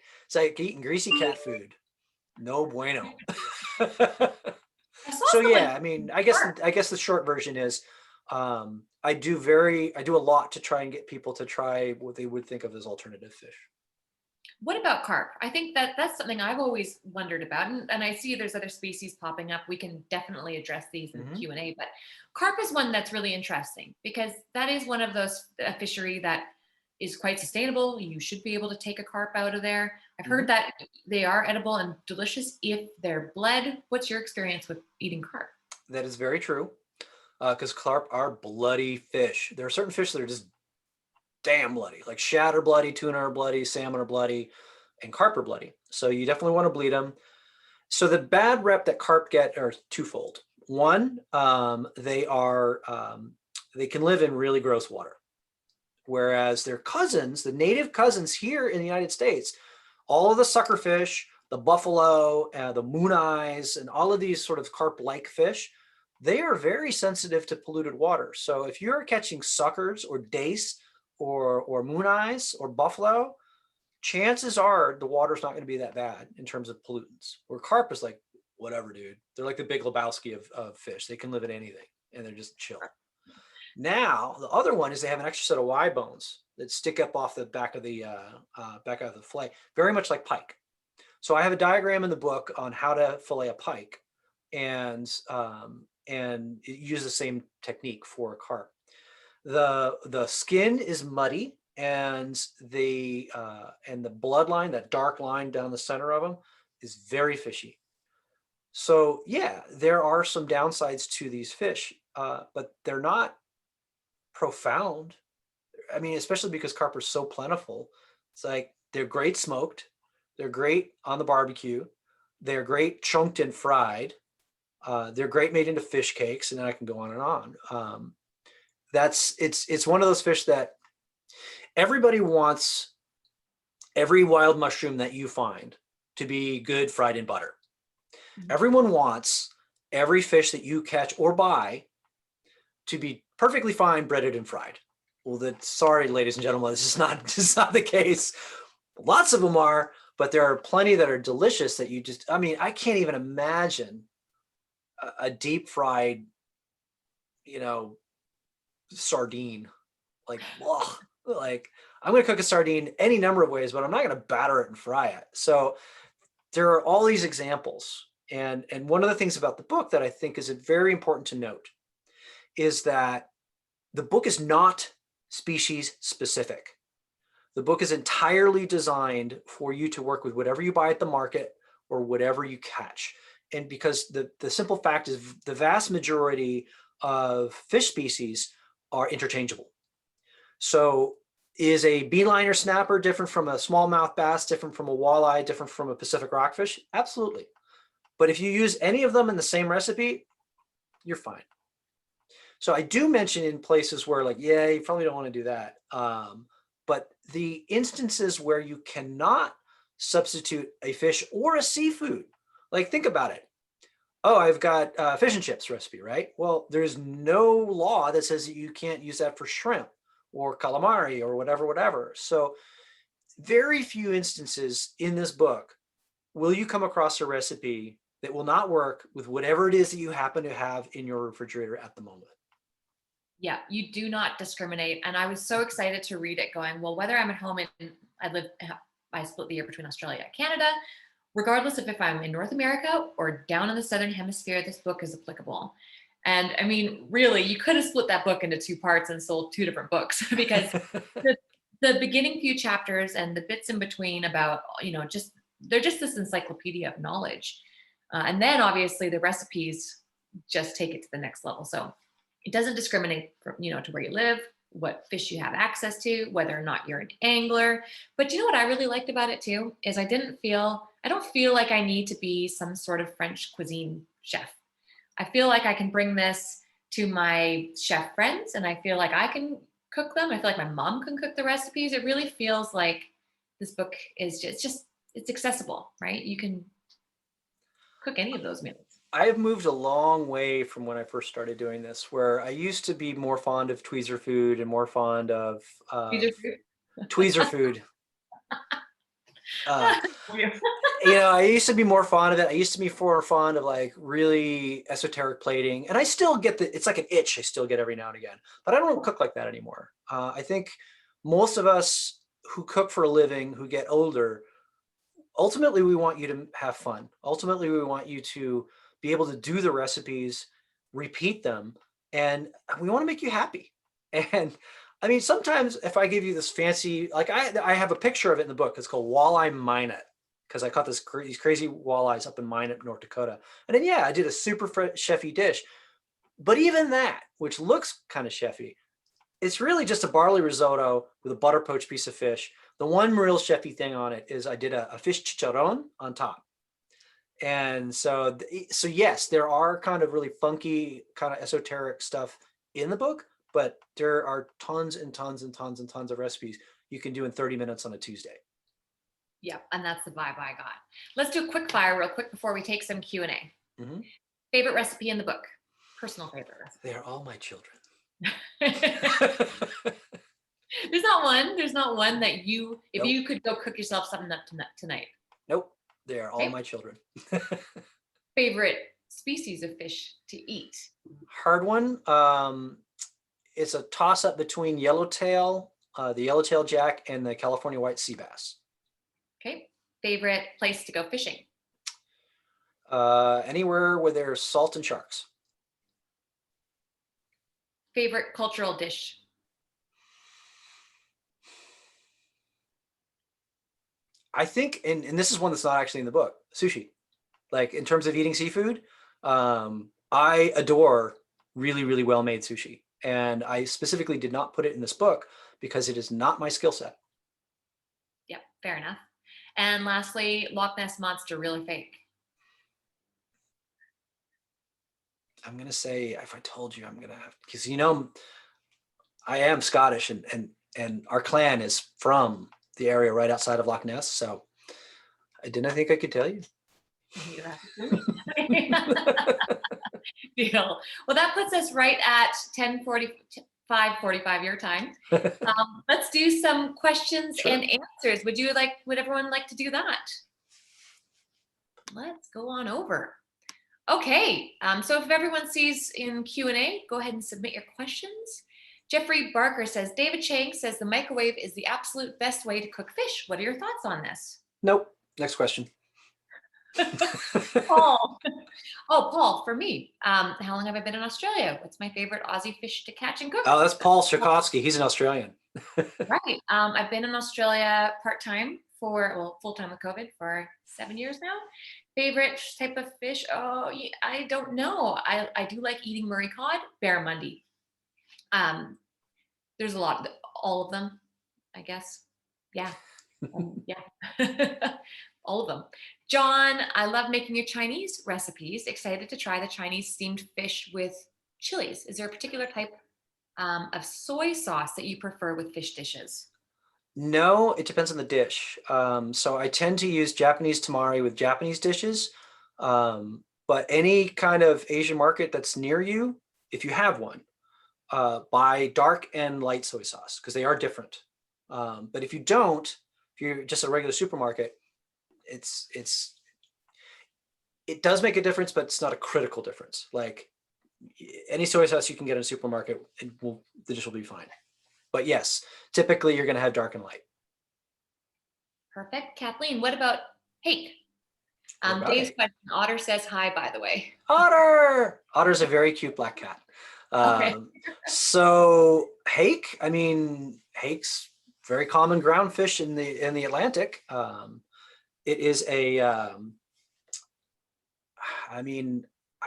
greasy cat food. No bueno. So yeah, I mean, I guess the short version is, I do a lot to try and get people to try what they would think of as alternative fish. What about carp? I think that's something I've always wondered about, and I see there's other species popping up. We can definitely address these in Q&A, but carp is one that's really interesting because that is one of those fishery that is quite sustainable. You should be able to take a carp out of there. I've heard that they are edible and delicious if they're bled. What's your experience with eating carp? That is very true, because carp are bloody fish. There are certain fish that are just damn bloody, like shad are bloody, tuna are bloody, salmon are bloody, and carp are bloody. So you definitely want to bleed them. So the bad rep that carp get are twofold. One, they can live in really gross water, whereas their cousins, the native cousins here in the United States, all of the suckerfish, the buffalo, the moon eyes, and all of these sort of carp-like fish, they are very sensitive to polluted water. So if you're catching suckers or dace or moon eyes or buffalo, chances are the water's not going to be that bad in terms of pollutants. Where carp is like, whatever, dude. They're like the Big Lebowski of fish. They can live in anything, and they're just chill. Now, the other one is they have an extra set of Y bones that stick up off the back of the fillet, very much like pike. So I have a diagram in the book on how to fillet a pike, and it uses the same technique for a carp. The skin is muddy, and the bloodline, that dark line down the center of them, is very fishy. So yeah, there are some downsides to these fish, but they're not profound. I mean, especially because carp are so plentiful. It's like they're great smoked, they're great on the barbecue, they're great chunked and fried, they're great made into fish cakes, and then I can go on and on. It's one of those fish that everybody wants every wild mushroom that you find to be good fried in butter. Everyone wants every fish that you catch or buy to be perfectly fine breaded and fried. Well, sorry, ladies and gentlemen, this is not the case. Lots of them are, but there are plenty that are delicious that you just, I mean, I can't even imagine a deep fried, sardine. Like, ugh, like I'm going to cook a sardine any number of ways, but I'm not going to batter it and fry it. So there are all these examples. And one of the things about the book that I think is very important to note is that the book is not species specific. The book is entirely designed for you to work with whatever you buy at the market or whatever you catch. And because the simple fact is the vast majority of fish species are interchangeable. So is a beeliner snapper different from a smallmouth bass, different from a walleye, different from a Pacific rockfish? Absolutely. But if you use any of them in the same recipe, you're fine. So I do mention in places where like, yeah, you probably don't want to do that. But the instances where you cannot substitute a fish or a seafood, like think about it. Oh, I've got a fish and chips recipe, right? Well, there's no law that says that you can't use that for shrimp or calamari or whatever. So very few instances in this book will you come across a recipe that will not work with whatever it is that you happen to have in your refrigerator at the moment. Yeah, you do not discriminate. And I was so excited to read it going, well, whether I'm at home and I split the year between Australia and Canada, regardless of if I'm in North America or down in the Southern Hemisphere, this book is applicable. And I mean, really, you could have split that book into two parts and sold two different books because the beginning few chapters and the bits in between about, they're just this encyclopedia of knowledge. And then obviously the recipes just take it to the next level. So it doesn't discriminate from, to where you live, what fish you have access to, whether or not you're an angler. But you know what I really liked about it too, is I don't feel like I need to be some sort of French cuisine chef. I feel like I can bring this to my chef friends and I feel like I can cook them. I feel like my mom can cook the recipes. It really feels like this book is it's accessible, right? You can cook any of those meals. I have moved a long way from when I first started doing this, where I used to be more fond of tweezer food and more fond of tweezer food. I used to be more fond of it. I used to be more fond of like really esoteric plating, and I still get it's like an itch I still get every now and again, but I don't cook like that anymore. I think most of us who cook for a living, who get older, ultimately we want you to have fun. Ultimately, we want you to be able to do the recipes, repeat them, and we want to make you happy. And I mean, sometimes if I give you this fancy, like I have a picture of it in the book. It's called Walleye Minot, because I caught these crazy walleyes up in Minot, North Dakota. And then, I did a super chefy dish. But even that, which looks kind of chefy, it's really just a barley risotto with a butter poached piece of fish. The one real chefy thing on it is I did a fish chicharron on top. And so yes, there are kind of really funky, kind of esoteric stuff in the book, but there are tons and tons and tons and tons of recipes you can do in 30 minutes on a Tuesday. Yeah, and that's the vibe I got. Let's do a quick fire real quick before we take some Q&A. Mm-hmm. Favorite recipe in the book? Personal favorite recipe. They are all my children. There's not one that you, if you could go cook yourself something up tonight. Nope. They are all my children. Favorite species of fish to eat? Hard one. It's a toss up between yellowtail, the yellowtail jack, and the California white sea bass. Okay. Favorite place to go fishing? Anywhere where there's salt and sharks. Favorite cultural dish? I think, and this is one that's not actually in the book, sushi. Like in terms of eating seafood, I adore really, really well-made sushi. And I specifically did not put it in this book because it is not my skill set. Yep, fair enough. And lastly, Loch Ness Monster, real or fake? I'm going to say, if I told you, I'm going to have, because I am Scottish and our clan is from the area right outside of Loch Ness. So I didn't think I could tell you. Deal. Well, that puts us right at 10:45 5:45 your time. Let's do some questions and answers. Would everyone like to do that? Let's go on over. Okay, so if everyone sees in Q&A, go ahead and submit your questions. Jeffrey Barker says, David Chang says the microwave is the absolute best way to cook fish. What are your thoughts on this? Nope. Next question. Paul. Oh, Paul, for me, how long have I been in Australia? What's my favorite Aussie fish to catch and cook? Oh, that's Paul Shakovsky. He's an Australian. Right. I've been in Australia part-time full-time with COVID for 7 years now. Favorite type of fish? Oh, I don't know. I do like eating Murray cod, barramundi. There's a lot, all of them, I guess. Yeah. Yeah. All of them. John, I love making your Chinese recipes. Excited to try the Chinese steamed fish with chilies. Is there a particular type of soy sauce that you prefer with fish dishes? No, it depends on the dish. So I tend to use Japanese tamari with Japanese dishes. But any kind of Asian market that's near you, if you have one, buy dark and light soy sauce because they are different. But if you don't, if you're just a regular supermarket, it does make a difference, but it's not a critical difference. Like any soy sauce you can get in a supermarket, the dish will be fine. But yes, typically you're going to have dark and light. Perfect. Kathleen, what about hake? Dave's question, Otter says hi, by the way. Otter! Otter's a very cute black cat. Okay. So hake, I mean, hake's very common ground fish in the Atlantic. It is I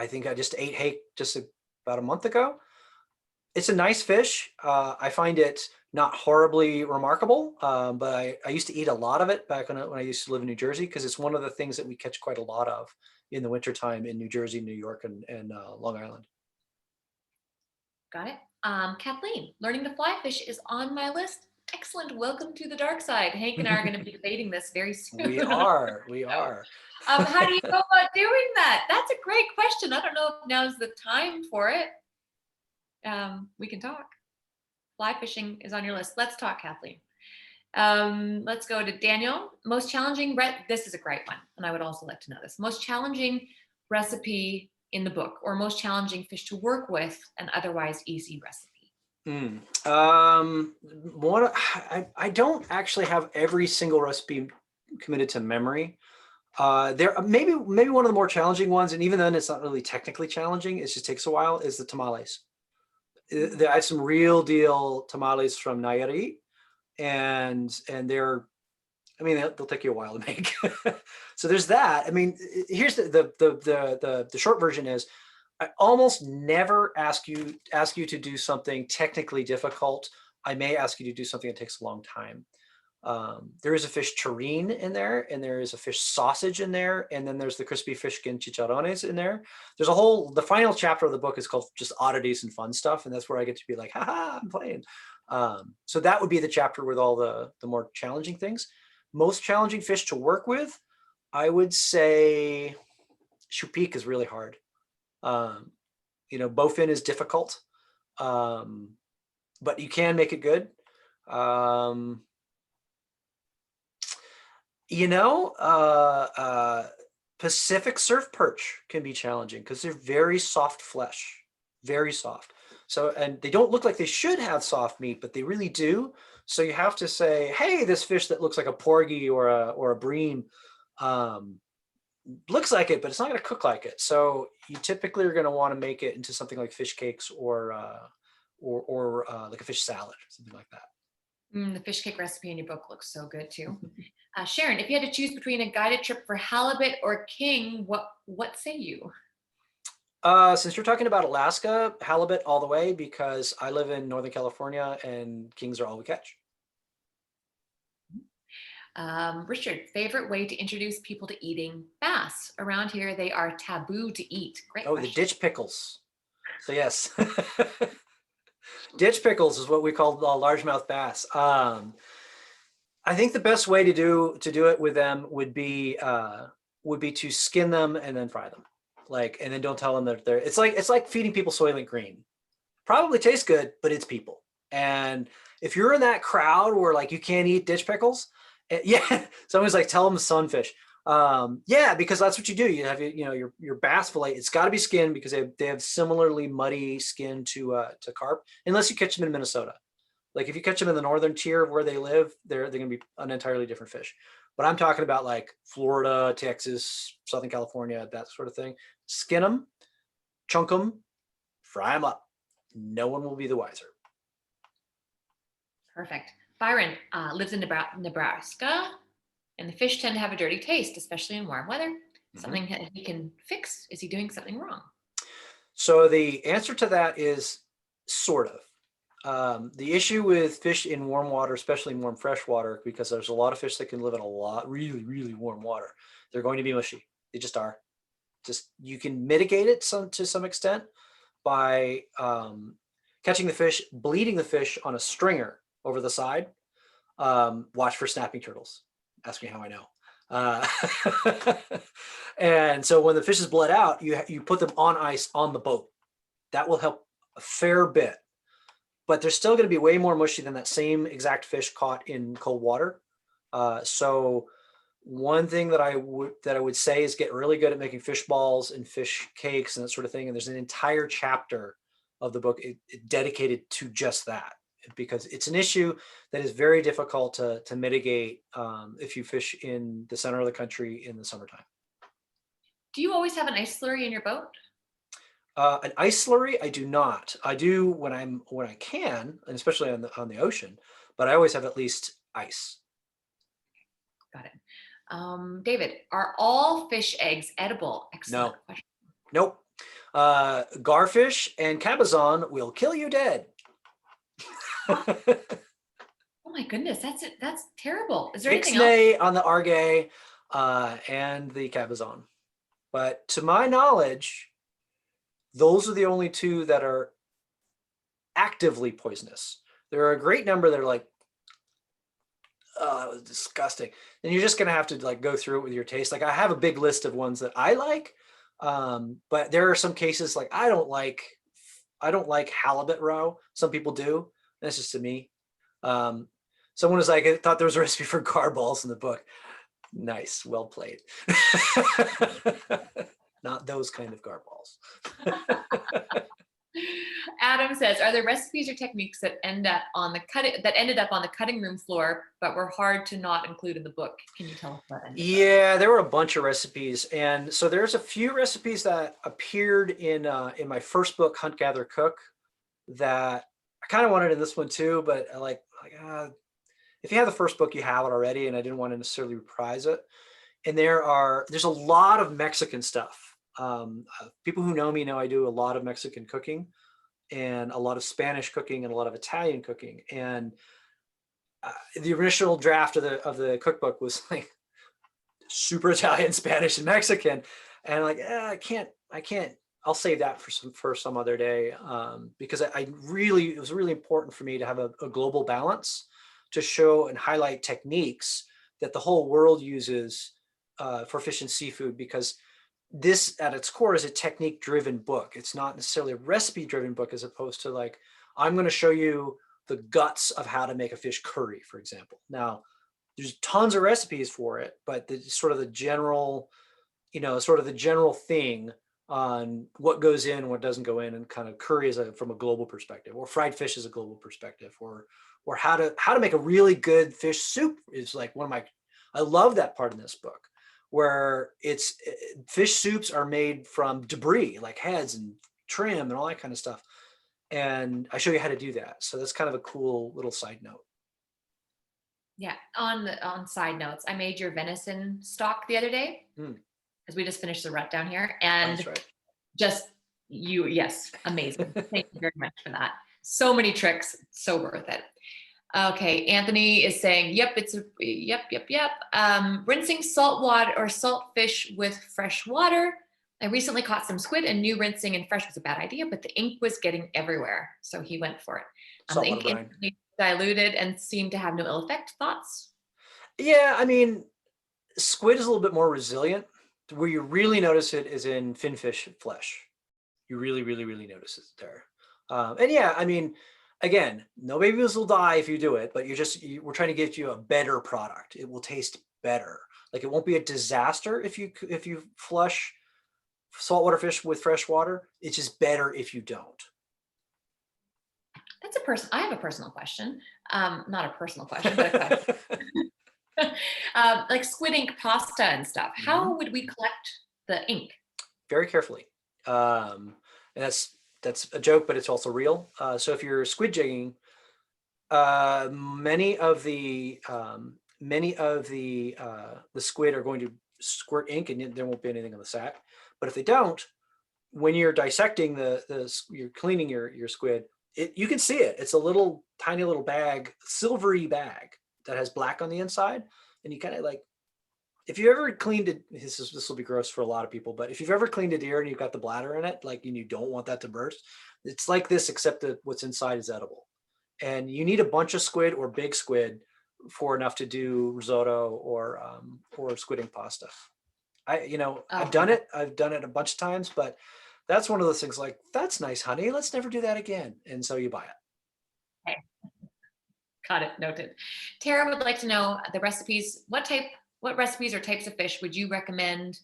think I just ate hake just about a month ago. It's a nice fish. I find it not horribly remarkable, but I used to eat a lot of it back when I used to live in New Jersey because it's one of the things that we catch quite a lot of in the wintertime in New Jersey, New York, and Long Island. Got it. Kathleen, learning to fly fish is on my list. Excellent. Welcome to the dark side. Hank and I are going to be debating this very soon. We are. How do you go about doing that? That's a great question. I don't know if now's the time for it. We can talk. Fly fishing is on your list. Let's talk, Kathleen. Let's go to Daniel. Most challenging, this is a great one, and I would also like to know this. Most challenging recipe in the book, or most challenging fish to work with, an otherwise easy recipe. I don't actually have every single recipe committed to memory. There maybe one of the more challenging ones, and even then it's not really technically challenging, it just takes a while, is the tamales. I have some real deal tamales from Nayarit, and they'll take you a while to make. So there's that. I mean, here's the short version is I almost never ask you to do something technically difficult. I may ask you to do something that takes a long time. There is a fish terrine in there, and there is a fish sausage in there, and then there's the crispy fish skin chicharrones in there. There's the final chapter of the book is called just oddities and fun stuff, and that's where I get to be like, haha, I'm playing. So that would be the chapter with all the more challenging things. Most challenging fish to work with, I would say chupik is really hard. Bowfin is difficult, but you can make it good. Pacific surf perch can be challenging because they're very soft flesh, very soft. So, and they don't look like they should have soft meat, but they really do. So you have to say, hey, this fish that looks like a porgy or a bream, looks like it, but it's not going to cook like it. So you typically are going to want to make it into something like fish cakes or like a fish salad or something like that. The fish cake recipe in your book looks so good too. Sharon, if you had to choose between a guided trip for halibut or king, what say you? Since you're talking about Alaska, halibut all the way, because I live in Northern California and kings are all we catch. Richard, favorite way to introduce people to eating bass? Around here, they are taboo to eat. Great question. The ditch pickles. So yes, ditch pickles is what we call largemouth bass. I think the best way to do it with them would be to skin them and then fry them, and then don't tell them that it's like feeding people Soylent Green. probably tastes good, but it's people. And if you're in that crowd where like you can't eat ditch pickles, yeah, someone's like, tell them sunfish. Yeah, because that's what you do. You have your bass fillet. It's got to be skinned because they have similarly muddy skin to carp, unless you catch them in Minnesota. Like if you catch them in the northern tier of where they live, they're going to be an entirely different fish. But I'm talking about like Florida, Texas, Southern California, that sort of thing. Skin them, chunk them, fry them up. No one will be the wiser. Perfect. Byron lives in Nebraska, and the fish tend to have a dirty taste, especially in warm weather. Something that he can fix. Is he doing something wrong? So the answer to that is sort of. The issue with fish in warm water, especially in warm fresh water, because there's a lot of fish that can live in a lot really, really warm water. They're going to be mushy. They just are. Just you can mitigate it to some extent by catching the fish, bleeding the fish on a stringer over the side. Watch for snapping turtles. Ask me how I know. And so when the fish is bled out, you put them on ice on the boat. That will help a fair bit. But they're still going to be way more mushy than that same exact fish caught in cold water. So one thing that I would say is get really good at making fish balls and fish cakes and that sort of thing. And there's an entire chapter of the book dedicated to just that, because it's an issue that is very difficult to mitigate if you fish in the center of the country in the summertime. Do you always have an ice slurry in your boat? An ice slurry, I do not. I do when I can, and especially on the ocean, but I always have at least ice. Got it. David, are all fish eggs edible? Excellent question. Nope. Garfish and cabezon will kill you dead. Oh my goodness, that's terrible. Is there anything else? On the argay and the cabezon. But to my knowledge, those are the only two that are actively poisonous. There are a great number that are like, oh, that was disgusting. And you're just going to have to like go through it with your taste. Like I have a big list of ones that I like, but there are some cases like I don't like halibut roe. Some people do. That's just to me. Someone was like, I thought there was a recipe for garballs in the book. Nice, well played. Not those kind of garballs. Adam says, are there recipes or techniques that ended up on the cutting room floor, but were hard to not include in the book? Can you tell us about any? Yeah, there were a bunch of recipes, and so there's a few recipes that appeared in my first book, Hunt, Gather, Cook, that I kind of wanted in this one too, but if you have the first book, you have it already, and I didn't want to necessarily reprise it. And there's a lot of Mexican stuff. People who know me know I do a lot of Mexican cooking and a lot of Spanish cooking and a lot of Italian cooking. And the original draft of the cookbook was like super Italian, Spanish, and Mexican. And like, I can't, I'll save that for some other day. Because it was really important for me to have a global balance to show and highlight techniques that the whole world uses for fish and seafood, because this at its core is a technique driven book. It's not necessarily a recipe driven book, as opposed to like, I'm going to show you the guts of how to make a fish curry, for example. Now there's tons of recipes for it, but the general thing on what goes in, what doesn't go in, and kind of curry from a global perspective, or fried fish as a global perspective, or how to make a really good fish soup is like I love that part in this book, where fish soups are made from debris, like heads and trim and all that kind of stuff. And I show you how to do that. So that's kind of a cool little side note. Yeah. On side notes, I made your venison stock the other day because we just finished the rut down here, and that's right. Yes, amazing. Thank you very much for that. So many tricks, so worth it. Okay, Anthony is saying, yep. Rinsing salt water or salt fish with fresh water. I recently caught some squid and knew rinsing in fresh was a bad idea, but the ink was getting everywhere. So he went for it. The ink instantly diluted and seemed to have no ill effect. Thoughts? Yeah, I mean, squid is a little bit more resilient. Where you really notice it is in finfish flesh. You really, really, really notice it there. And yeah, I mean, again, no babies will die if you do it, but we're trying to get you a better product. It will taste better. Like it won't be a disaster if you flush saltwater fish with fresh water. It's just better if you don't. I have a personal question. Not a personal question, but a question. Like squid ink pasta and stuff. How would we collect the ink? Very carefully. And that's a joke, but it's also real. So if you're squid jigging, many of the squid are going to squirt ink, and there won't be anything on the sack. But if they don't, when you're dissecting you're cleaning your squid, you can see it. It's a little tiny little bag, silvery bag that has black on the inside, and you kind of like, if you ever cleaned it, this will be gross for a lot of people, but if you've ever cleaned a deer and you've got the bladder in it, like, and you don't want that to burst, it's like this, except that what's inside is edible. And you need a bunch of squid or big squid for enough to do risotto or squid ink pasta. I've done it a bunch of times, but that's one of those things like, that's nice, honey, let's never do that again. And so you buy it. Okay. Got it, noted. Tara would like to know the recipes. What recipes or types of fish would you recommend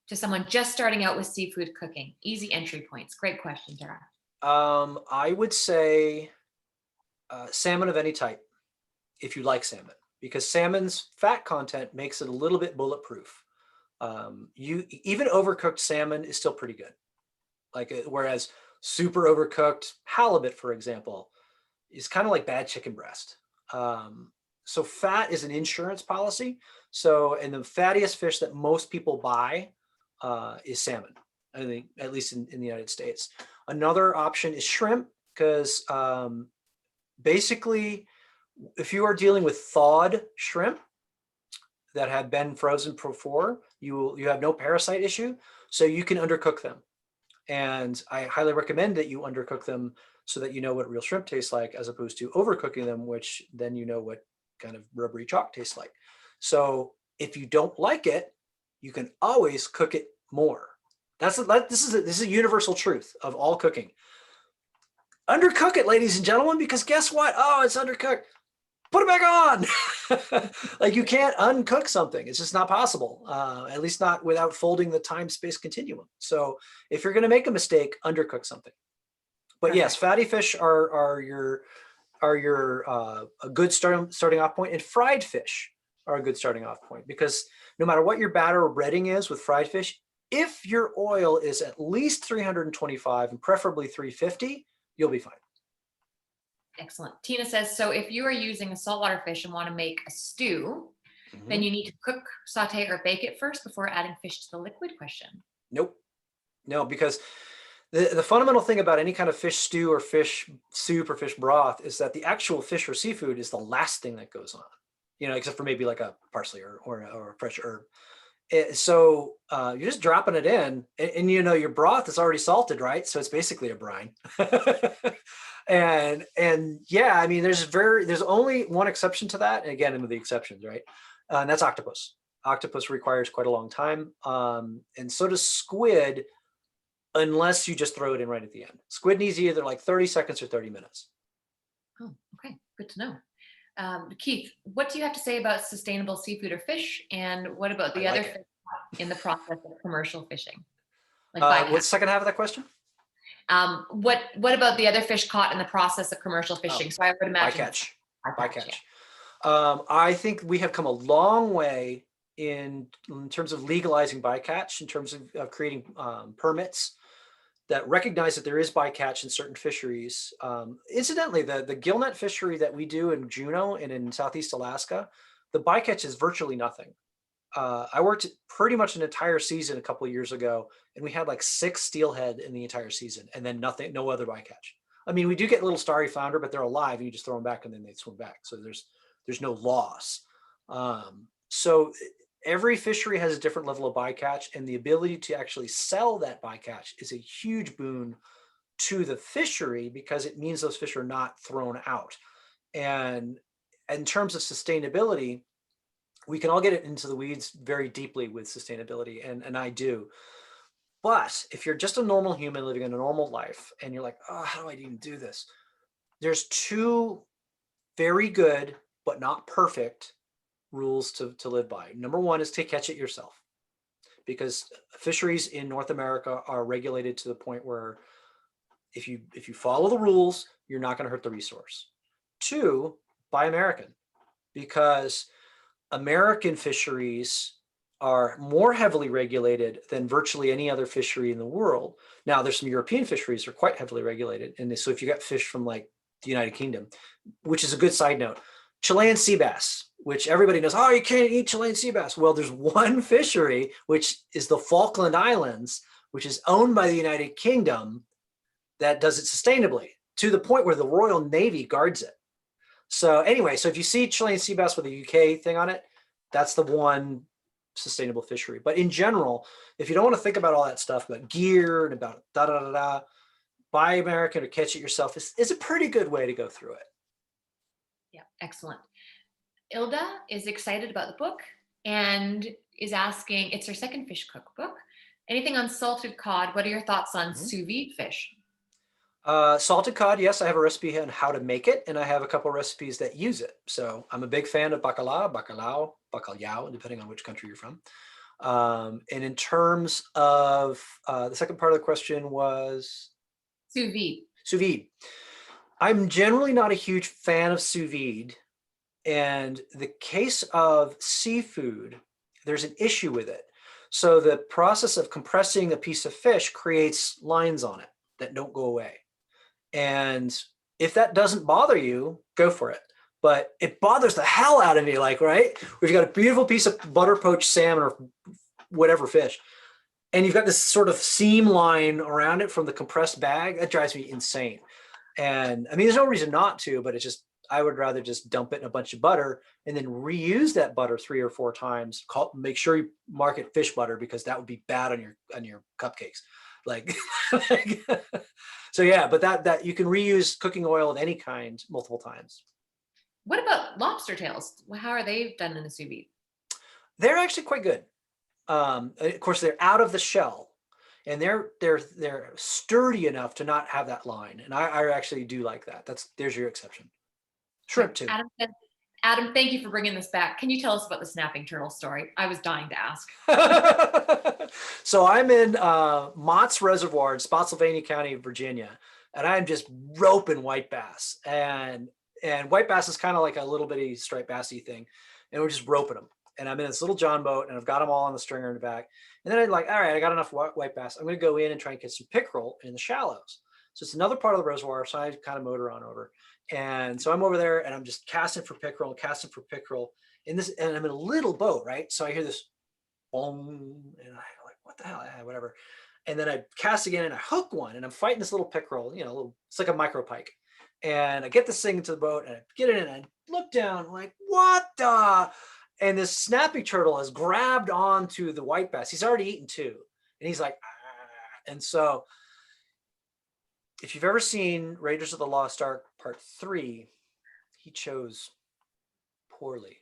to someone just starting out with seafood cooking? Easy entry points. Great question, Tara. I would say salmon of any type, if you like salmon, because salmon's fat content makes it a little bit bulletproof. Even overcooked salmon is still pretty good. Whereas super overcooked halibut, for example, is kind of like bad chicken breast. So fat is an insurance policy. And the fattiest fish that most people buy is salmon, I think, at least in the United States. Another option is shrimp, because basically, if you are dealing with thawed shrimp that have been frozen before, you have no parasite issue, so you can undercook them. And I highly recommend that you undercook them so that you know what real shrimp tastes like, as opposed to overcooking them, which then you know what kind of rubbery chalk tastes like. So if you don't like it, you can always cook it more. This is a universal truth of all cooking. Undercook it, ladies and gentlemen, because guess what? Oh, it's undercooked. Put it back on. Like, you can't uncook something. It's just not possible, at least not without folding the time-space continuum. So if you're going to make a mistake, undercook something. But yes, fatty fish are your a good starting off point, and fried fish are a good starting off point, because no matter what your batter or breading is with fried fish, if your oil is at least 325 and preferably 350, you'll be fine. Excellent. Tina says, so if you are using a saltwater fish and want to make a stew, then you need to cook, saute, or bake it first before adding fish to the liquid? Question. Nope. No, because the fundamental thing about any kind of fish stew or fish soup or fish broth is that the actual fish or seafood is the last thing that goes on, except for maybe like a parsley or a fresh herb. So you're just dropping it in, and your broth is already salted, right? So it's basically a brine. and yeah, I mean, there's only one exception to that, and again, into the exceptions, right? And that's octopus. Octopus requires quite a long time, and so does squid, unless you just throw it in right at the end. Squid needs either like 30 seconds or 30 minutes. Oh, okay, good to know. Keith, what do you have to say about sustainable seafood or fish? And what about the other fish in the process of commercial fishing? What's the second half of that question? What about the other fish caught in the process of commercial fishing? So I would imagine bycatch. Yeah. I think we have come a long way in terms of legalizing bycatch, in terms of creating permits that recognize that there is bycatch in certain fisheries. Incidentally, the gillnet fishery that we do in Juneau and in Southeast Alaska, the bycatch is virtually nothing. I worked pretty much an entire season a couple of years ago, and we had like 6 steelhead in the entire season, and then no other bycatch. I mean, we do get little starry flounder, but they're alive, and you just throw them back and then they swim back. So there's no loss. So every fishery has a different level of bycatch, and the ability to actually sell that bycatch is a huge boon to the fishery, because it means those fish are not thrown out. And in terms of sustainability, we can all get into the weeds very deeply with sustainability, and I do. But if you're just a normal human living a normal life and you're like, oh, how do I even do this? There's two very good, but not perfect rules to live by. Number one is to catch it yourself, because fisheries in North America are regulated to the point where if you follow the rules, you're not going to hurt the resource. Two, buy American, because American fisheries are more heavily regulated than virtually any other fishery in the world. Now, there's some European fisheries that are quite heavily regulated. And so if you got fish from like the United Kingdom, which is a good side note, Chilean sea bass, which everybody knows, oh, you can't eat Chilean sea bass. Well, there's one fishery, which is the Falkland Islands, which is owned by the United Kingdom, that does it sustainably to the point where the Royal Navy guards it. So anyway, so if you see Chilean sea bass with a UK thing on it, that's the one sustainable fishery. But in general, if you don't want to think about all that stuff about gear and about buy American or catch it yourself is a pretty good way to go through it. Yeah, excellent. Ilda is excited about the book and is asking, it's her second fish cookbook. Anything on salted cod? What are your thoughts on sous vide fish? Salted cod, yes, I have a recipe on how to make it, and I have a couple recipes that use it. So I'm a big fan of bacalhau, depending on which country you're from. And in terms of the second part of the question was? Sous vide. Sous vide. I'm generally not a huge fan of sous vide. And the case of seafood, there's an issue with it. So the process of compressing a piece of fish creates lines on it that don't go away. And if that doesn't bother you, go for it. But it bothers the hell out of me, like, right? We've got a beautiful piece of butter poached salmon or whatever fish, and you've got this sort of seam line around it from the compressed bag. That drives me insane. And I mean, there's no reason not to, but it's just, I would rather just dump it in a bunch of butter and then reuse that butter 3 or 4 times. Make sure you mark it fish butter, because that would be bad on your cupcakes. Like, so yeah, but that you can reuse cooking oil of any kind multiple times. What about lobster tails? How are they done in a sous vide? They're actually quite good. Of course, they're out of the shell, and they're sturdy enough to not have that line. And I actually do like that. There's your exception. Shrimp too. Adam, thank you for bringing this back. Can you tell us about the snapping turtle story? I was dying to ask. So I'm in Mott's Reservoir in Spotsylvania County, Virginia, and I'm just roping white bass. And white bass is kind of like a little bitty striped bassy thing, and we're just roping them. And I'm in this little John boat, and I've got them all on the stringer in the back. And then I'm like, all right, I got enough white bass. I'm going to go in and try and catch some pickerel in the shallows. So it's another part of the reservoir, so I kind of motor on over. And so I'm over there, and I'm just casting for pickerel. And I'm in a little boat, right? So I hear this boom, and I'm like, what the hell? Whatever. And then I cast again, and I hook one, and I'm fighting this little pickerel, it's like a micro pike. And I get this thing into the boat, and I get it in, and I look down, like, what the? And this snapping turtle has grabbed onto the white bass. He's already eaten 2. And he's like, ah. And so if you've ever seen Raiders of the Lost Ark Part 3, he chose poorly.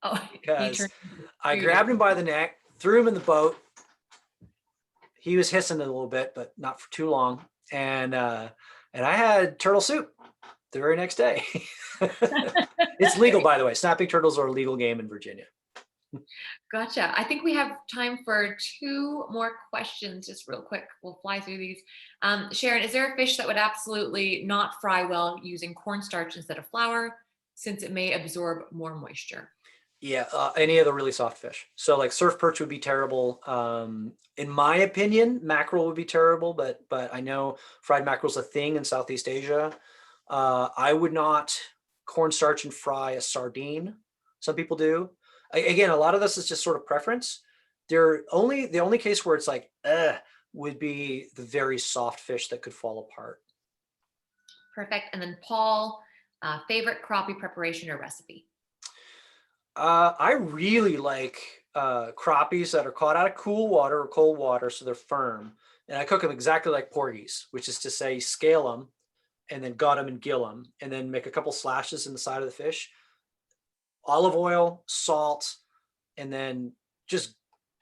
Oh, because I grabbed him by the neck, threw him in the boat. He was hissing a little bit, but not for too long. And I had turtle soup the very next day. It's legal, by the way. Snapping turtles are a legal game in Virginia. Gotcha. I think we have time for 2 more questions, just real quick. We'll fly through these. Sharon, is there a fish that would absolutely not fry well using cornstarch instead of flour, since it may absorb more moisture? Yeah, any of the really soft fish. So like surf perch would be terrible. In my opinion, mackerel would be terrible, but I know fried mackerel's a thing in Southeast Asia. I would not cornstarch and fry a sardine. Some people do. Again, a lot of this is just sort of preference. The only case where it's like, would be the very soft fish that could fall apart. Perfect. And then Paul, favorite crappie preparation or recipe? I really like crappies that are caught out of cool water or cold water, so they're firm. And I cook them exactly like porgies, which is to say scale them and then gut them and gill them, and then make a couple slashes in the side of the fish. Olive oil, salt, and then just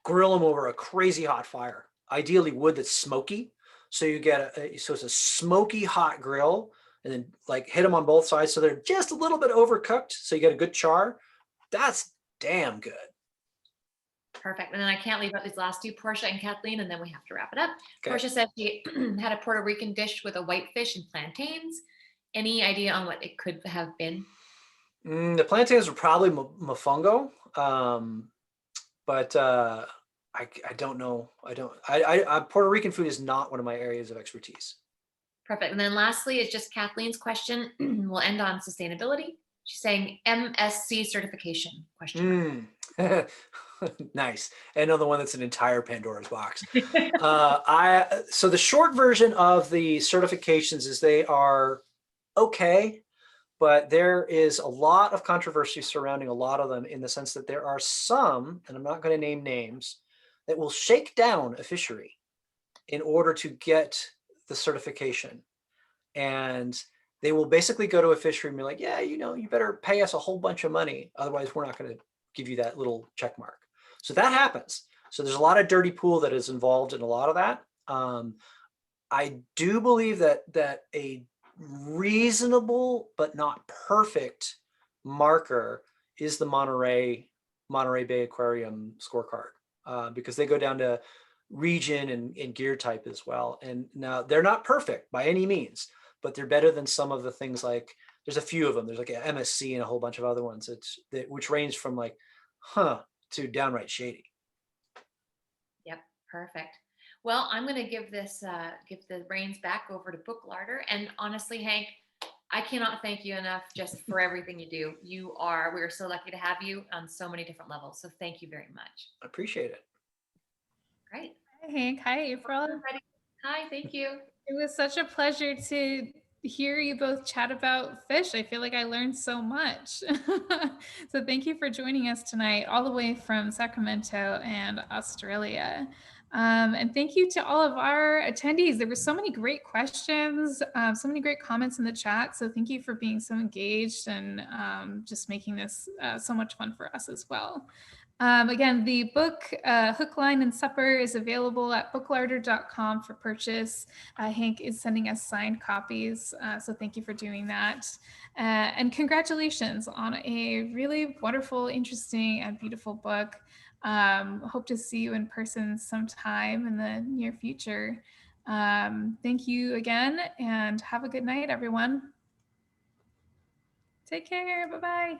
grill them over a crazy hot fire. ideally wood that's smoky. So you get so it's a smoky hot grill, and then like hit them on both sides so they're just a little bit overcooked. So you get a good char. That's damn good. Perfect. And then I can't leave out these last two, Portia and Kathleen, and then we have to wrap it up. Okay. Portia said she had a Puerto Rican dish with a whitefish and plantains. Any idea on what it could have been? The plantains were probably mofongo, but I don't know. Puerto Rican food is not one of my areas of expertise. Perfect. And then lastly is just Kathleen's question. We'll end on sustainability. She's saying MSC certification, question mark. Nice. Another one that's an entire Pandora's box. So the short version of the certifications is they are okay, but there is a lot of controversy surrounding a lot of them, in the sense that there are some, and I'm not going to name names, that will shake down a fishery in order to get the certification. And they will basically go to a fishery and be like, yeah, you better pay us a whole bunch of money. Otherwise, we're not going to give you that little check mark. So that happens. So there's a lot of dirty pool that is involved in a lot of that. I do believe that a reasonable but not perfect marker is the Monterey Bay Aquarium scorecard, because they go down to region and gear type as well. And now they're not perfect by any means, but they're better than some of the things like, there's a few of them. There's like an MSC and a whole bunch of other ones which range from like, to downright shady. Yep, perfect. Well, I'm going to give the reins back over to Book Larder. And honestly, Hank, I cannot thank you enough just for everything you do. We are so lucky to have you on so many different levels. So thank you very much. I appreciate it. Great. Hi, Hank. Hi, April. Hi, thank you. It was such a pleasure to hear you both chat about fish. I feel like I learned so much. So thank you for joining us tonight, all the way from Sacramento and Australia. And thank you to all of our attendees. There were so many great questions, so many great comments in the chat. So thank you for being so engaged and just making this so much fun for us as well. Again, the book Hook, Line, and Supper is available at booklarder.com for purchase. Hank is sending us signed copies, so thank you for doing that. And congratulations on a really wonderful, interesting, and beautiful book. Hope to see you in person sometime in the near future. Thank you again, and have a good night, everyone. Take care. Bye-bye.